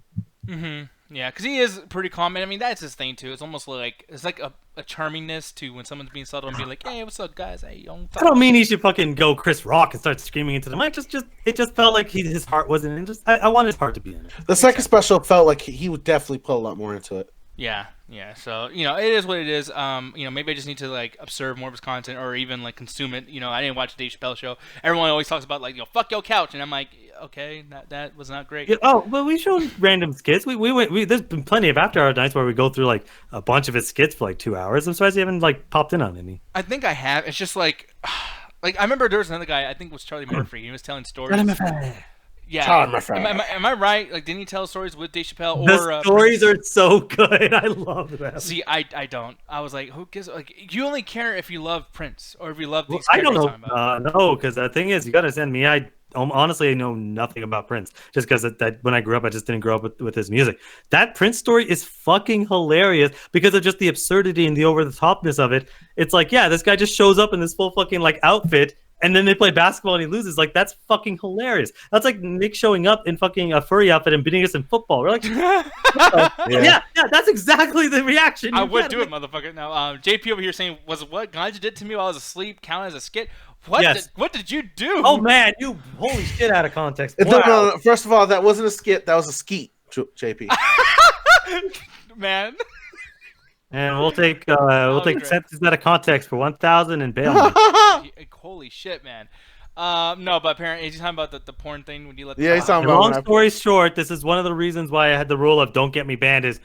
Mm-hmm. Yeah, because he is pretty calm. I mean, that's his thing too. It's almost like a charmingness to when someone's being subtle and be like, "Hey, what's up, guys? Hey, I don't mean he should fucking go Chris Rock and start screaming into the mic. It just felt like his heart wasn't in. I wanted his heart to be in it. The second special felt like he would definitely put a lot more into it. Yeah. So it is what it is. Maybe I just need to like observe more of his content, or even like consume it. I didn't watch the Dave Chappelle show. Everyone always talks about like, fuck your couch, and I'm like, okay, that was not great. Yeah, well, we showed random skits. We there's been plenty of after hour nights where we go through like a bunch of his skits for like 2 hours. I'm surprised you haven't like popped in on any. I think I have. It's just like I remember there was another guy. I think it was Charlie Murphy. He was telling stories. Yeah, am I right? Like, didn't he tell stories with Dave Chappelle? The stories are so good. I love them. See, I don't. I was like, who gives? Like, you only care if you love Prince or if you love these. I don't know. No, because the thing is, you gotta send me. Honestly, I know nothing about Prince, just because that when I grew up, I just didn't grow up with his music. That Prince story is fucking hilarious because of just the absurdity and the over the topness of it. It's like, yeah, this guy just shows up in this full fucking like outfit. And then they play basketball and he loses. Like, that's fucking hilarious. That's like Nick showing up in fucking a furry outfit and beating us in football. We're like, yeah, that's exactly the reaction. I would do it, motherfucker. Now, JP over here saying, was what Ganja did to me while I was asleep count as a skit? What did you do? Oh, man, you holy shit out of context. Wow. No. First of all, that wasn't a skit. That was a skeet, JP. Man. And we'll take sentences out of context for 1,000 and bail. Holy shit, man. No, but apparently he's talking about the porn thing when you let. Yeah, he's talking about. Long story short, this is one of the reasons why I had the rule of don't get me banned. Is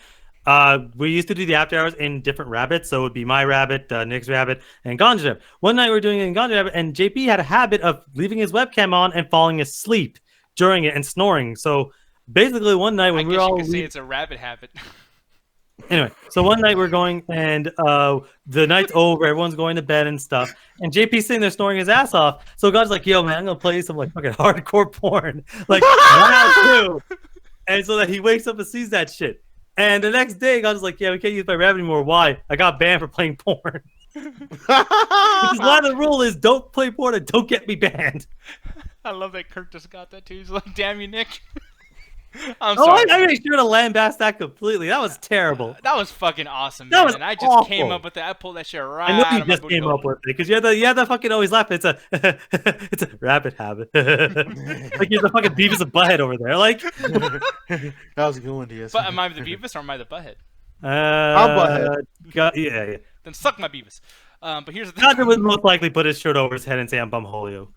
we used to do the after hours in different rabbits, so it would be my rabbit, Nick's rabbit, and Ganja rabbit. One night we were doing it in Ganja rabbit, and JP had a habit of leaving his webcam on and falling asleep during it and snoring. So basically, one night when we were all, you could say it's a rabbit habit. Anyway, so one night we're going, and the night's over, everyone's going to bed and stuff, and JP's sitting there snoring his ass off. So God's like, yo, man, I'm going to play you some like fucking hardcore porn. Like, round 2. And so that he wakes up and sees that shit. And the next day, God's like, yeah, we can't use my rabbit anymore. Why? I got banned for playing porn. Because why the rule is don't play porn and don't get me banned. I love that Kirk just got that too. He's like, damn you, Nick. I'm Oh, sorry. I made sure to lambast that completely. That was terrible. That was fucking awesome, That man. was And I just awful. came up with that. I pulled that shit right I know out you of my just booty came hole. up with it because you have to fucking always laugh. It's a it's a rabbit habit. Like you're the fucking Beavis and Butthead over there. Like, That was a good one, DS. But am I the Beavis or am I the Butthead? I'm Butthead. Yeah. Then suck my Beavis. But here's the thing. Dodger would most likely put his shirt over his head and say, "I'm Bumholio."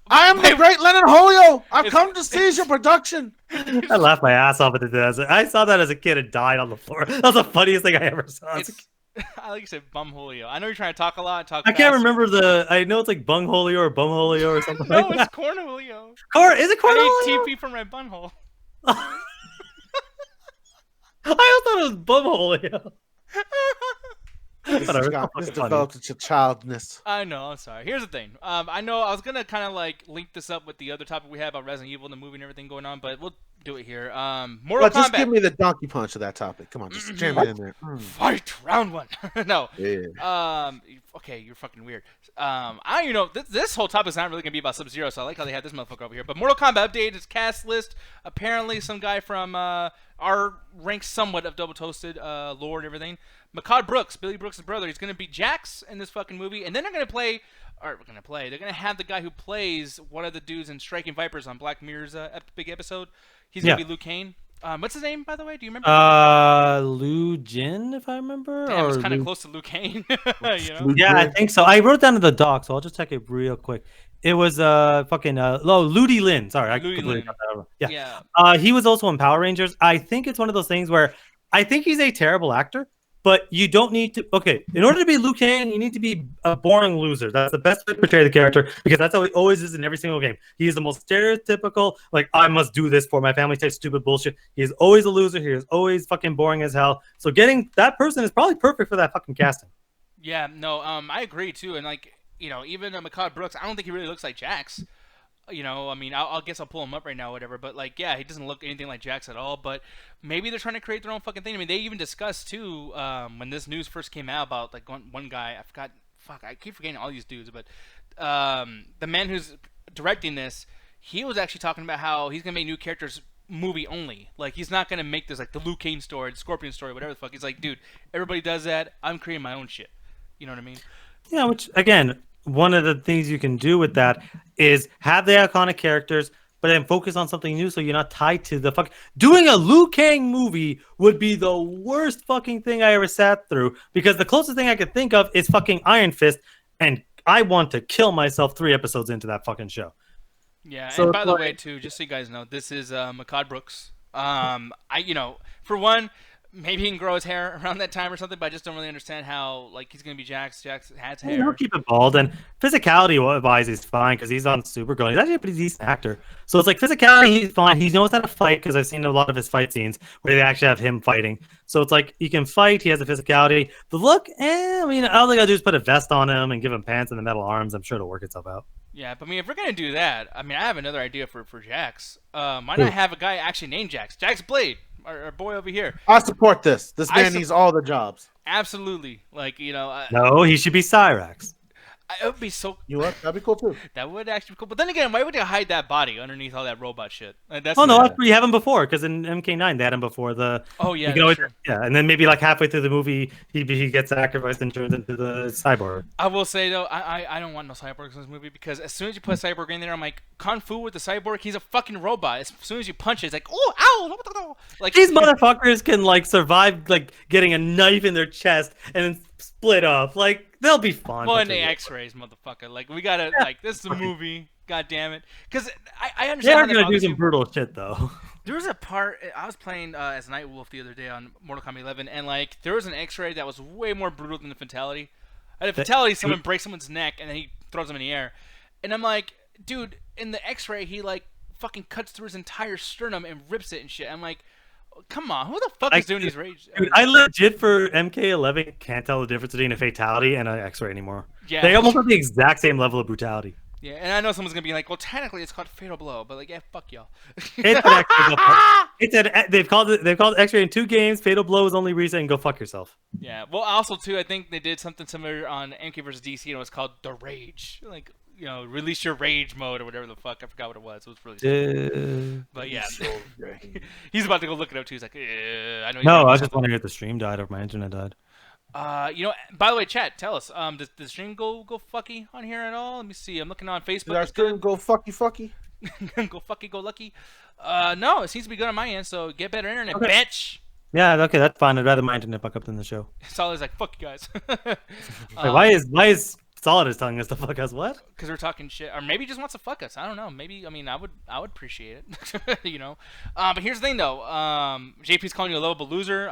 I am the great Leonard Holio. I've come to seize your production. I laughed my ass off at the I saw that as a kid and died on the floor. That was the funniest thing I ever saw. I like you said, bum Julio. I know you're trying to talk a lot. I can't remember I know it's like Bungholio or Bumholio or something No, like it's that. Cornholio. Is it Cornholio? I ate TP from my bunhole. I always thought it was Bumholio. This Whatever. developed into childness. I know. I'm sorry. Here's the thing. I know I was gonna kind of like link this up with the other topic we had about Resident Evil and the movie and everything going on, but we'll do it here. Mortal Just Kombat. give me the donkey punch of that topic. Come on, just jam it in there. Fight round one. No. Yeah. Okay, you're fucking weird. This whole topic is not really gonna be about Sub-Zero, so I like how they had this motherfucker over here. But Mortal Kombat updated its cast list. Apparently, some guy from our ranks somewhat of Double Toasted lore and everything. Makad Brooks, Billy Brooks' brother, he's gonna be Jax in this fucking movie, and then they're gonna have the guy who plays one of the dudes in Striking Vipers on Black Mirror's big episode. He's gonna be Liu Kang. What's his name, by the way? Do you remember? Lu Jin, if I remember. Damn, it's kind of close to Liu Kang. You know? Yeah, I think so. I wrote down to the doc, so I'll just check it real quick. It was Ludi Lin. Sorry, I completely got that over. Yeah. He was also in Power Rangers. I think it's one of those things where I think he's a terrible actor, but you don't need to. Okay, in order to be Liu Kang, you need to be a boring loser. That's the best way to portray the character because that's how he always is in every single game. He is the most stereotypical, like I must do this for my family type stupid bullshit. He is always a loser. He is always fucking boring as hell. So getting that person is probably perfect for that fucking casting. Yeah, no, I agree too, and like even Makad Brooks, I don't think he really looks like Jax. I mean, I guess I'll pull him up right now, or whatever. But like, yeah, he doesn't look anything like Jax at all. But maybe they're trying to create their own fucking thing. I mean, they even discussed too when this news first came out about like one guy. I forgot. Fuck, I keep forgetting all these dudes. But the man who's directing this, he was actually talking about how he's gonna make new characters movie only. Like he's not gonna make this like the Liu Kang story, the Scorpion story, whatever the fuck. He's like, dude, everybody does that. I'm creating my own shit. You know what I mean? Yeah, which again, one of the things you can do with that is have the iconic characters, but then focus on something new so you're not tied to the fuck. Doing a Liu Kang movie would be the worst fucking thing I ever sat through because the closest thing I could think of is fucking Iron Fist, and I want to kill myself 3 episodes into that fucking show. Yeah, so, and by the way, too, just so you guys know, this is Makad Brooks. For one, maybe he can grow his hair around that time or something, but I just don't really understand how, like, he's going to be Jax. Jax has hair. He'll keep it bald, and physicality-wise, he's fine because he's on Supergirl. He's actually a pretty decent actor. So it's like physicality, he's fine. He knows how to fight because I've seen a lot of his fight scenes where they actually have him fighting. So it's like he can fight. He has the physicality. The look, I mean, all they got to do is put a vest on him and give him pants and the metal arms. I'm sure it'll work itself out. Yeah, but I mean, if we're going to do that, I mean, I have another idea for Jax. Why not have a guy actually named Jax? Jax Blade. Our boy over here. I support this. This man needs all the jobs. Absolutely. Like, no, he should be Cyrax. It would be so. You know what? That'd be cool too. That would actually be cool. But then again, why would they hide that body underneath all that robot shit? That's you have him before because in MK9 they had him before the. Oh yeah, true. Yeah, and then maybe like halfway through the movie he gets sacrificed and turns into the cyborg. I will say though, I don't want no cyborgs in this movie because as soon as you put a cyborg in there, I'm like, Kung Fu with the cyborg, he's a fucking robot. As soon as you punch it, it's like, oh, ow! Like these motherfuckers can like survive like getting a knife in their chest and then split off. Like they'll be fun. Well, and the X-rays, motherfucker. Like we gotta like this is a movie. God damn it! Because I understand. They're gonna do some brutal shit though. There was a part I was playing as Nightwolf the other day on Mortal Kombat 11, and like there was an X-ray that was way more brutal than the fatality. At a fatality, someone breaks someone's neck and then he throws them in the air, and I'm like, dude, in the X-ray he like fucking cuts through his entire sternum and rips it and shit. I'm like, come on, who the fuck is doing these rage? Dude, I legit for MK11 can't tell the difference between a fatality and an X-ray anymore. Yeah, they almost have the exact same level of brutality. Yeah, and I know someone's gonna be like, well, technically it's called fatal blow, but like, yeah, fuck y'all. They've called X-ray in 2 games. Fatal blow is only recent. And go fuck yourself. Yeah, well, also too, I think they did something similar on MK vs DC, and it was called The Rage. Like, release your rage mode or whatever the fuck. I forgot what it was. It was really stupid. But yeah, he's about to go look it up too. He's like, I know. No, I was just wondering if the stream died or my internet died. By the way, chat, tell us. Does the stream go fucky on here at all? Let me see. I'm looking on Facebook. Did our stream go fucky? Go fucky, go lucky. No, it seems to be good on my end. So get better internet, bitch. Yeah, okay, that's fine. I'd rather my internet fuck up than the show. Solid's like, fuck you guys. Why is Solid is telling us to fuck us? What? Because we're talking shit, or maybe he just wants to fuck us. I don't know. Maybe I would appreciate it. But here's the thing though. JP's calling you a lovable loser.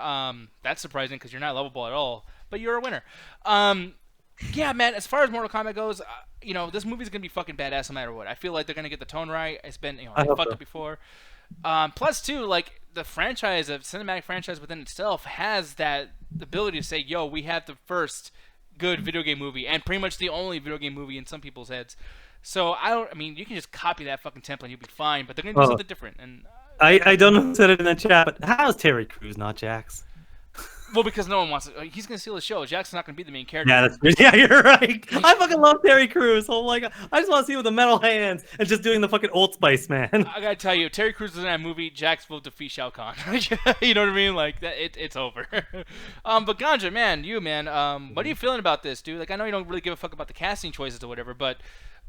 That's surprising because you're not lovable at all, but you're a winner. Yeah, man. As far as Mortal Kombat goes, this movie's gonna be fucking badass no matter what. I feel like they're gonna get the tone right. It's been I fucked up before. Plus, too, like the franchise, of cinematic franchise within itself, has that ability to say, "Yo, we have the first good video game movie, and pretty much the only video game movie in some people's heads." So you can just copy that fucking template, and you'll be fine. But they're gonna do something different. And I don't know who said it in the chat, but how's Terry Crews not Jax? Well, because no one wants to. He's gonna steal the show. Jack's not gonna be the main character. Yeah, that's good. Yeah, you're right. I fucking love Terry Crews. Oh my god, I just want to see him with the metal hands and just doing the fucking Old Spice, man. I gotta tell you, Terry Crews is in that movie. Jax will defeat Shao Kahn. You know what I mean? Like that, it's over. But Ganja, man, what are you feeling about this, dude? Like, I know you don't really give a fuck about the casting choices or whatever, but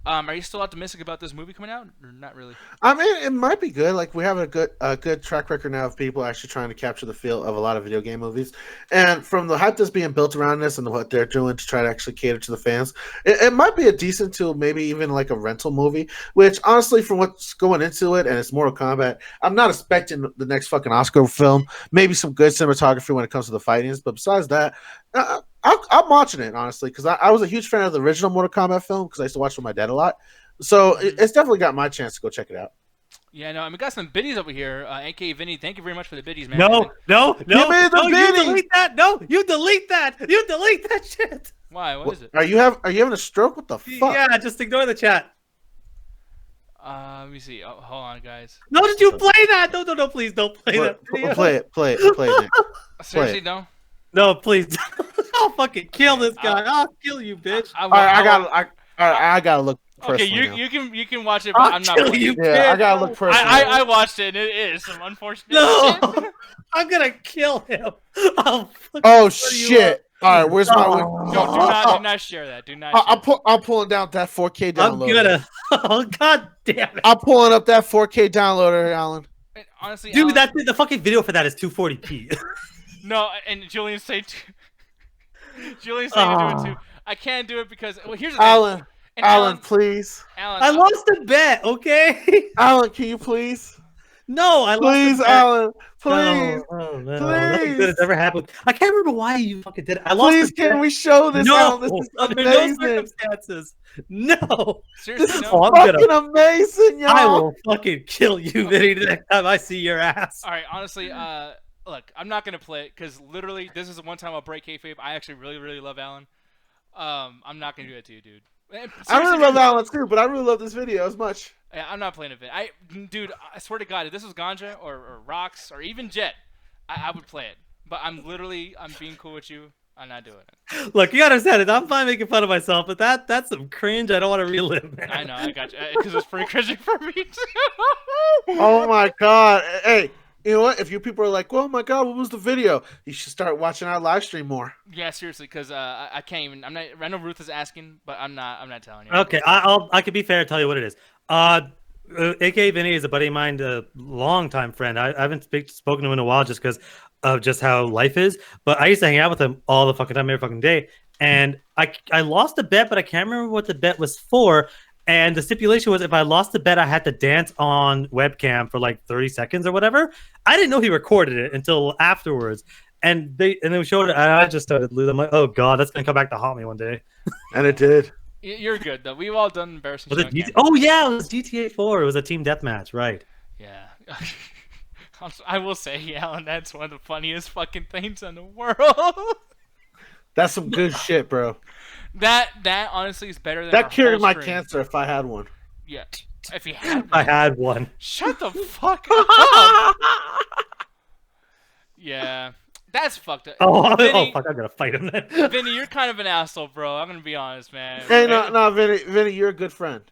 are you still optimistic about this movie coming out, or not really? I mean, it might be good. Like, we have a good track record now of people actually trying to capture the feel of a lot of video game movies, and from the hype that's being built around this and what they're doing to try to actually cater to the fans, it might be a decent to maybe even like a rental movie. Which honestly, from what's going into it, and it's Mortal Kombat, I'm not expecting the next fucking Oscar film. Maybe some good cinematography when it comes to the fightings, but besides that. I'm watching it, honestly, because I was a huge fan of the original Mortal Kombat film because I used to watch it with my dad a lot. So it's definitely got my chance to go check it out. Yeah, no, we got some biddies over here. A.K.A. Vinny, thank you very much for the biddies, man. No. Give me the biddies! You delete that. No, you delete that. You delete that shit. Why? What is it? Are you having a stroke? What the fuck? Yeah, just ignore the chat. Let me see. Oh, hold on, guys. No, did you play that? No, please don't play that. Play it, Nick. Seriously, no? No, please. I'll fucking kill this guy. I'll kill you, bitch. I gotta look. Okay, you can watch it, but I'm not. I gotta look personally. I watched it, and it is some unfortunate. No, I'm gonna kill him. Oh shit! All right, where's my? No, do not share that. Do not. I'm pulling down that 4K downloader. Oh god damn it! I'm pulling up that 4K downloader, Alan. And honestly, dude, Alan, the fucking video for that is 240p. No, and Julian said Julian said to do it too. I can't do it because here's the thing. Alan, please. Alan, I lost the bet, okay? Alan, can you please? No, I please, lost the bet. Alan, please. No, please. Good has ever happened. I can't remember why you fucking did it. I lost please, the bet. can we show this? No, Alan? This is amazing. No circumstances. No. Seriously, this is fucking amazing, y'all. I will fucking kill you, Vinny, the next time I see your ass. All right, honestly, look, I'm not gonna play it because literally this is the one time I'll break kayfabe. I actually really, really love Alan. I'm not gonna do it to you, dude. I really love Alan too, but I really love this video as much. Yeah, I'm not playing it. Dude, I swear to God, if this was Ganja or Rox or even Jet, I would play it. But I'm being cool with you. I'm not doing it. Look, you gotta understand it. I'm fine making fun of myself, but that's some cringe I don't want to relive, man. I know, I got you. Because it's pretty cringy for me too. Oh my god. Hey, you know what? If you people are like, "Oh my god, what was the video?" You should start watching our live stream more. Yeah, seriously, because I can't even. I'm not. I know Ruth is asking, but I'm not telling you. Okay, I can be fair and tell you what it is. A.K.A. Vinny is a buddy of mine, a longtime friend. I haven't spoken to him in a while just because of just how life is. But I used to hang out with him all the fucking time, every fucking day. And I lost a bet, but I can't remember what the bet was for. And the stipulation was if I lost the bet, I had to dance on webcam for like 30 seconds or whatever. I didn't know he recorded it until afterwards. And they showed it, and I just started losing. I'm like, oh god, that's gonna come back to haunt me one day. And it did. You're good though. We've all done embarrassing shit. Oh yeah, it was GTA 4. It was a team deathmatch, right? Yeah. I will say, Alan, that's one of the funniest fucking things in the world. That's some good shit, bro. That honestly is better than that cured my stream. cancer if I had one. Yeah. If you had one. I had one. Shut the fuck up. Yeah. That's fucked up. Oh, Vinny, fuck! I'm gonna fight him then. Vinny, you're kind of an asshole, bro. I'm gonna be honest, man. Hey, no, Vinny, you're a good friend.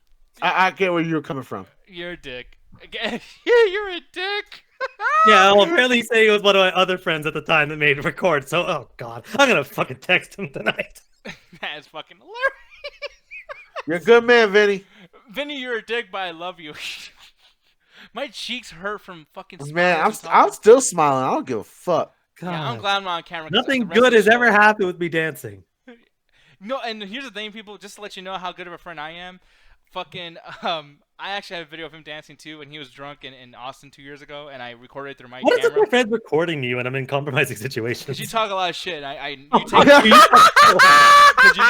I get where you're coming from. You're a dick. Yeah, you're a dick. Yeah, well, apparently he's saying it was one of my other friends at the time that made it record. So, oh god, I'm gonna fucking text him tonight. That's fucking hilarious. You're a good man, Vinny. Vinny, you're a dick, but I love you. My cheeks hurt from fucking smiling. Man, I'm still smiling. I don't give a fuck. God. Yeah, I'm glad I'm not on camera. Nothing good has ever happened with me dancing. No, and here's the thing, people, just to let you know how good of a friend I am. Fucking, I actually have a video of him dancing too when he was drunk in Austin 2 years ago, and I recorded it through my What is camera. it with my friends recording me when I'm in compromising situations? Because you talk a lot of shit.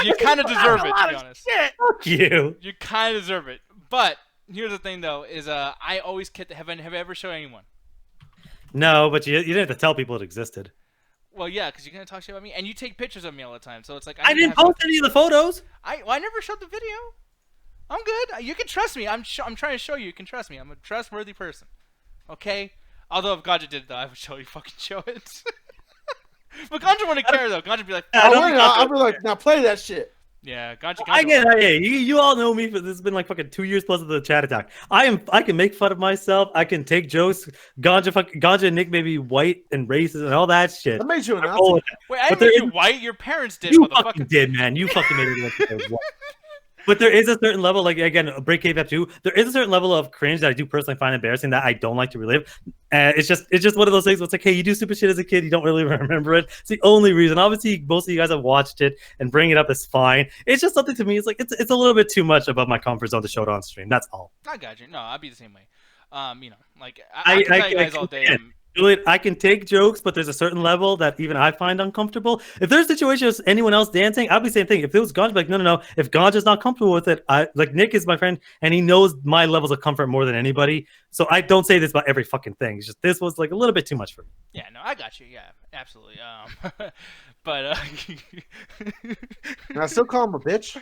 You kind of deserve it, to be honest. Fuck you. You kind of deserve it. But here's the thing, though, is I always have I ever showed anyone? No, but you didn't have to tell people it existed. Well, yeah, because you're gonna talk shit about me, and you take pictures of me all the time. So it's like I didn't post any of the photos. I never showed the video. I'm good. You can trust me. I'm trying to show you. You can trust me. I'm a trustworthy person. Okay. Although if Ganja did that, I would fucking show it. But Ganja wouldn't care though. Ganja would be like, I'll be like, now play that shit. yeah, Ganja. I get it. Hey, you all know me. This has been like fucking 2 years plus of the chat attack. I can make fun of myself. I can take jokes. Ganja and Nick may be white and racist and all that shit. I made you an Wait, I didn't make you white. Your parents did. You fucking did, man. You fucking made it look white. But there is a certain level, like again, Break Cave F2. There is a certain level of cringe that I do personally find embarrassing that I don't like to relive. It's just one of those things where it's like, hey, you do stupid shit as a kid, you don't really remember it. It's the only reason. Obviously, most of you guys have watched it, and bringing it up is fine. It's just something to me. It's like it's a little bit too much above my comfort zone to show it on stream. That's all. I got you. No, I'd be the same way. Like I can tell you guys all day. Julian, I can take jokes, but there's a certain level that even I find uncomfortable. If there's situations anyone else dancing, I'll be the same thing. If it was Ganja, like no. If Ganja's not comfortable with it, Nick is my friend, and he knows my levels of comfort more than anybody. So I don't say this about every fucking thing. It's just this was like a little bit too much for me. Yeah, no, I got you. Yeah, absolutely. But And I still call him a bitch.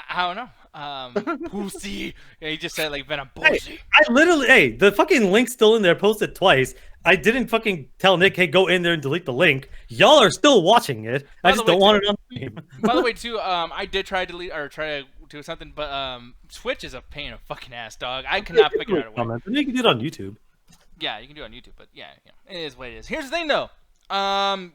I don't know. Pussy. Yeah, he just said like Venom pussy. I literally, the fucking link's still in there, posted twice. I didn't fucking tell Nick, hey, go in there and delete the link. Y'all are still watching it. I just don't want it on stream. By the way, too, I did try to delete or try to do something, but Twitch is a pain in the fucking ass, dog. I cannot figure out a way. You can do it on YouTube. Yeah, you can do it on YouTube, but yeah, it is what it is. Here's the thing, though.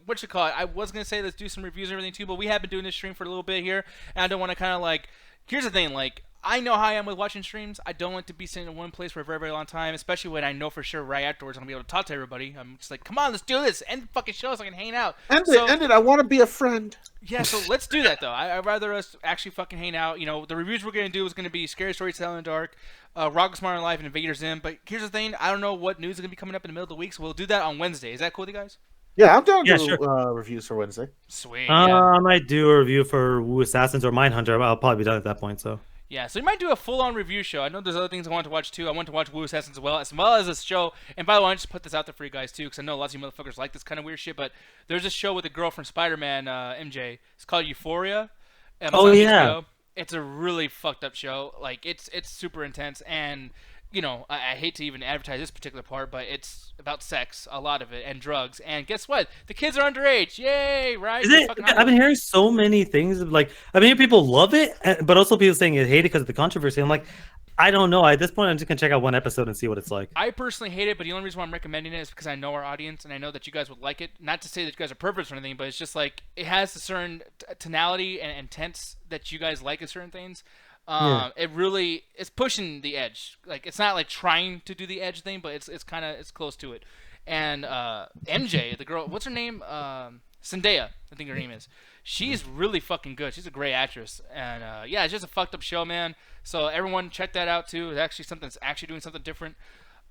What you call it? I was gonna say let's do some reviews and everything too, but we have been doing this stream for a little bit here, and I don't want to kind of like. Here's the thing, like I know how I am with watching streams. I don't like to be sitting in one place for a very, very long time, especially when I know for sure right afterwards I'm gonna be able to talk to everybody. I'm just like, come on, let's do this. End the fucking show so I can hang out. End it. I want to be a friend. Yeah, so let's do that though. I'd rather us actually fucking hang out. You know, the reviews we're gonna do is gonna be Scary Stories Tell in the Dark, Rock Smart Life, and Invaders In. But here's the thing, I don't know what news is gonna be coming up in the middle of the week, so we'll do that on Wednesday. Is that cool with you guys? Yeah, I'm down to sure. reviews for Wednesday. Sweet. I might do a review for Woo Assassins or Mindhunter. I'll probably be done at that point. So. Yeah, so we might do a full-on review show. I know there's other things I want to watch too. I want to watch Woo Assassins as well as this show. And by the way, I just put this out there for you guys too, because I know lots of you motherfuckers like this kind of weird shit. But there's a show with a girl from Spider-Man, MJ. It's called Euphoria. Oh yeah. HBO. It's a really fucked up show. Like it's super intense, and you know I hate to even advertise this particular part, but it's about sex, a lot of it, and drugs. And guess what? The kids are underage. Yay! Right? Is it? I've been hearing so many things of like I've been hearing people love it, but also people saying they hate it because of the controversy. I'm like, I don't know. At this point, I'm just gonna check out one episode and see what it's like. I personally hate it, but the only reason why I'm recommending it is because I know our audience and I know that you guys would like it. Not to say that you guys are perverts or anything, but it's just like it has a certain tonality and tense that you guys like in certain things. It's pushing the edge. Like it's not like trying to do the edge thing, but it's close to it. And MJ, the girl, what's her name? Zendaya, I think her name is. She's really fucking good. She's a great actress, and it's just a fucked up show, man. So everyone check that out too. It's actually something that's actually doing something different.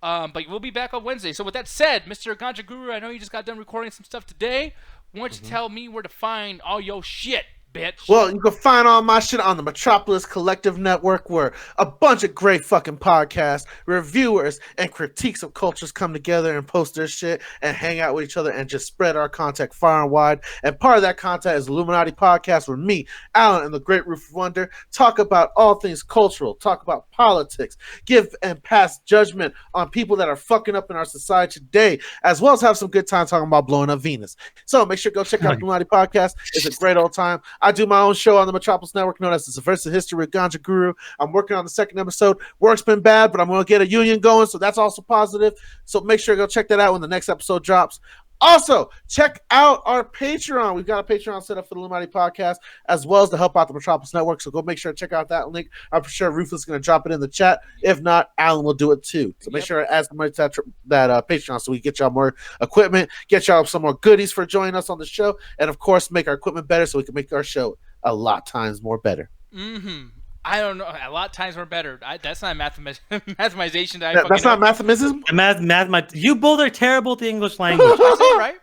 But we'll be back on Wednesday. So with that said, Mr. Ganja Guru, I know you just got done recording some stuff today. Why don't you tell me where to find all your shit? bitch. Well, you can find all my shit on the Metropolis Collective Network, where a bunch of great fucking podcasts, reviewers, and critiques of cultures come together and post their shit and hang out with each other and just spread our content far and wide. And part of that content is Illuminati Podcast, where me, Alan, and the Great Roof of Wonder talk about all things cultural, talk about politics, give and pass judgment on people that are fucking up in our society today, as well as have some good time talking about blowing up Venus. So make sure to go check out the Illuminati Podcast. It's a great old time. I do my own show on the Metropolis Network known as the Subversive History with Ganja Guru. I'm working on the second episode. Work's been bad, but I'm going to get a union going, so that's also positive. So make sure to go check that out when the next episode drops. Also, check out our Patreon. We've got a Patreon set up for the Illuminati Podcast, as well as to help out the Metropolis Network. So go make sure to check out that link. I'm sure Rufus is going to drop it in the chat. If not, Alan will do it too. So make sure to add some money to that Patreon so we get y'all more equipment, get y'all some more goodies for joining us on the show, and of course, make our equipment better so we can make our show a lot times more better. Mm-hmm. I don't know. A lot of times we're better. That's not mathematization. That's not mathematism? You both are terrible at the English language. I say it right.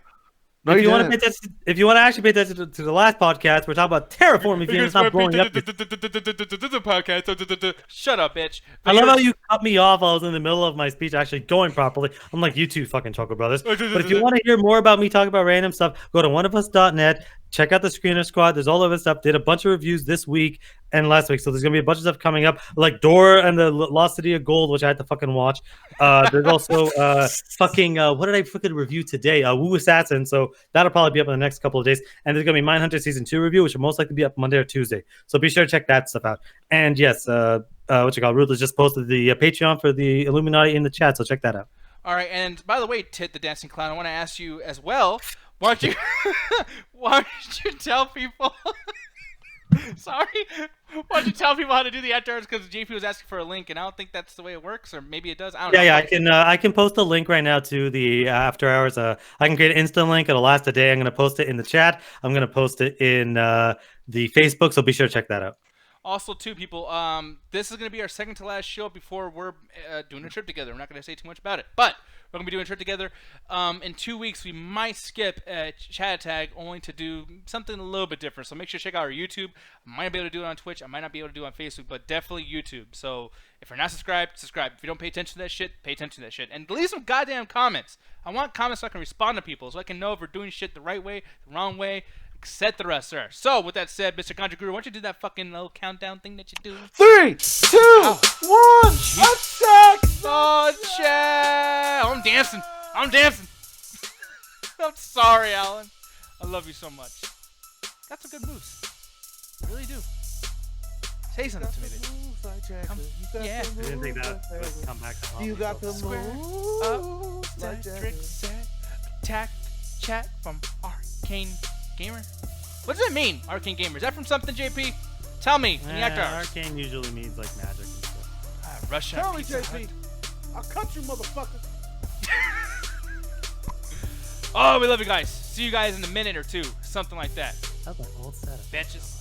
No, if you want to actually pay attention to the last podcast, we're talking about terraforming Venus, not blowing up. Podcast. Shut up, bitch. I love how you cut me off while I was in the middle of my speech actually going properly. I'm like, you two fucking Choco Brothers. But if you want to hear more about me talking about random stuff, go to oneofus.net. Check out the Screener Squad. There's all of this stuff. Did a bunch of reviews this week and last week. So there's going to be a bunch of stuff coming up, like Dora and the Lost City of Gold, which I had to fucking watch. There's also what did I fucking review today? Woo Assassin. So that'll probably be up in the next couple of days. And there's going to be Mindhunter Season 2 review, which will most likely be up Monday or Tuesday. So be sure to check that stuff out. And yes, Ruthless just posted the Patreon for the Illuminati in the chat. So check that out. All right. And by the way, Tit the Dancing Clown, I want to ask you as well. Why don't you tell people? Sorry. Why don't you tell people how to do the after hours? Because JP was asking for a link, and I don't think that's the way it works, or maybe it does. I don't know. Yeah. I can post a link right now to the after hours. I can create an instant link. It'll last a day. I'm gonna post it in the chat. I'm gonna post it in the Facebook. So be sure to check that out. Also, too, people, this is going to be our second to last show before we're doing a trip together. We're not going to say too much about it, but we're going to be doing a trip together. In 2 weeks, we might skip Chat Tag only to do something a little bit different. So make sure to check out our YouTube. I might be able to do it on Twitch. I might not be able to do it on Facebook, but definitely YouTube. So if you're not subscribed, subscribe. If you don't pay attention to that shit, pay attention to that shit. And leave some goddamn comments. I want comments so I can respond to people, so I can know if we're doing shit the right way, the wrong way, etc. sir. So, with that said, Mr. Ganja Guru, why don't you do that fucking little countdown thing that you do? 3, 2, 1, attack! Oh, Chad! I'm dancing. I'm sorry, Alan. I love you so much. Got some good moves. I really do. Say something to me, baby. I didn't think that would come back to haunt You me, got so. the Square moves up, like trick Jackson. set, attack, chat from Arcane Gamer. What does that mean, Arcane Gamer? Is that from something, JP? Tell me. In the after hours. Arcane usually means like magic and stuff. Russia. Tell me, JP. I'll cut you, motherfucker. Oh, we love you guys. See you guys in a minute or two. Something like that. That's my whole setup. Bitches.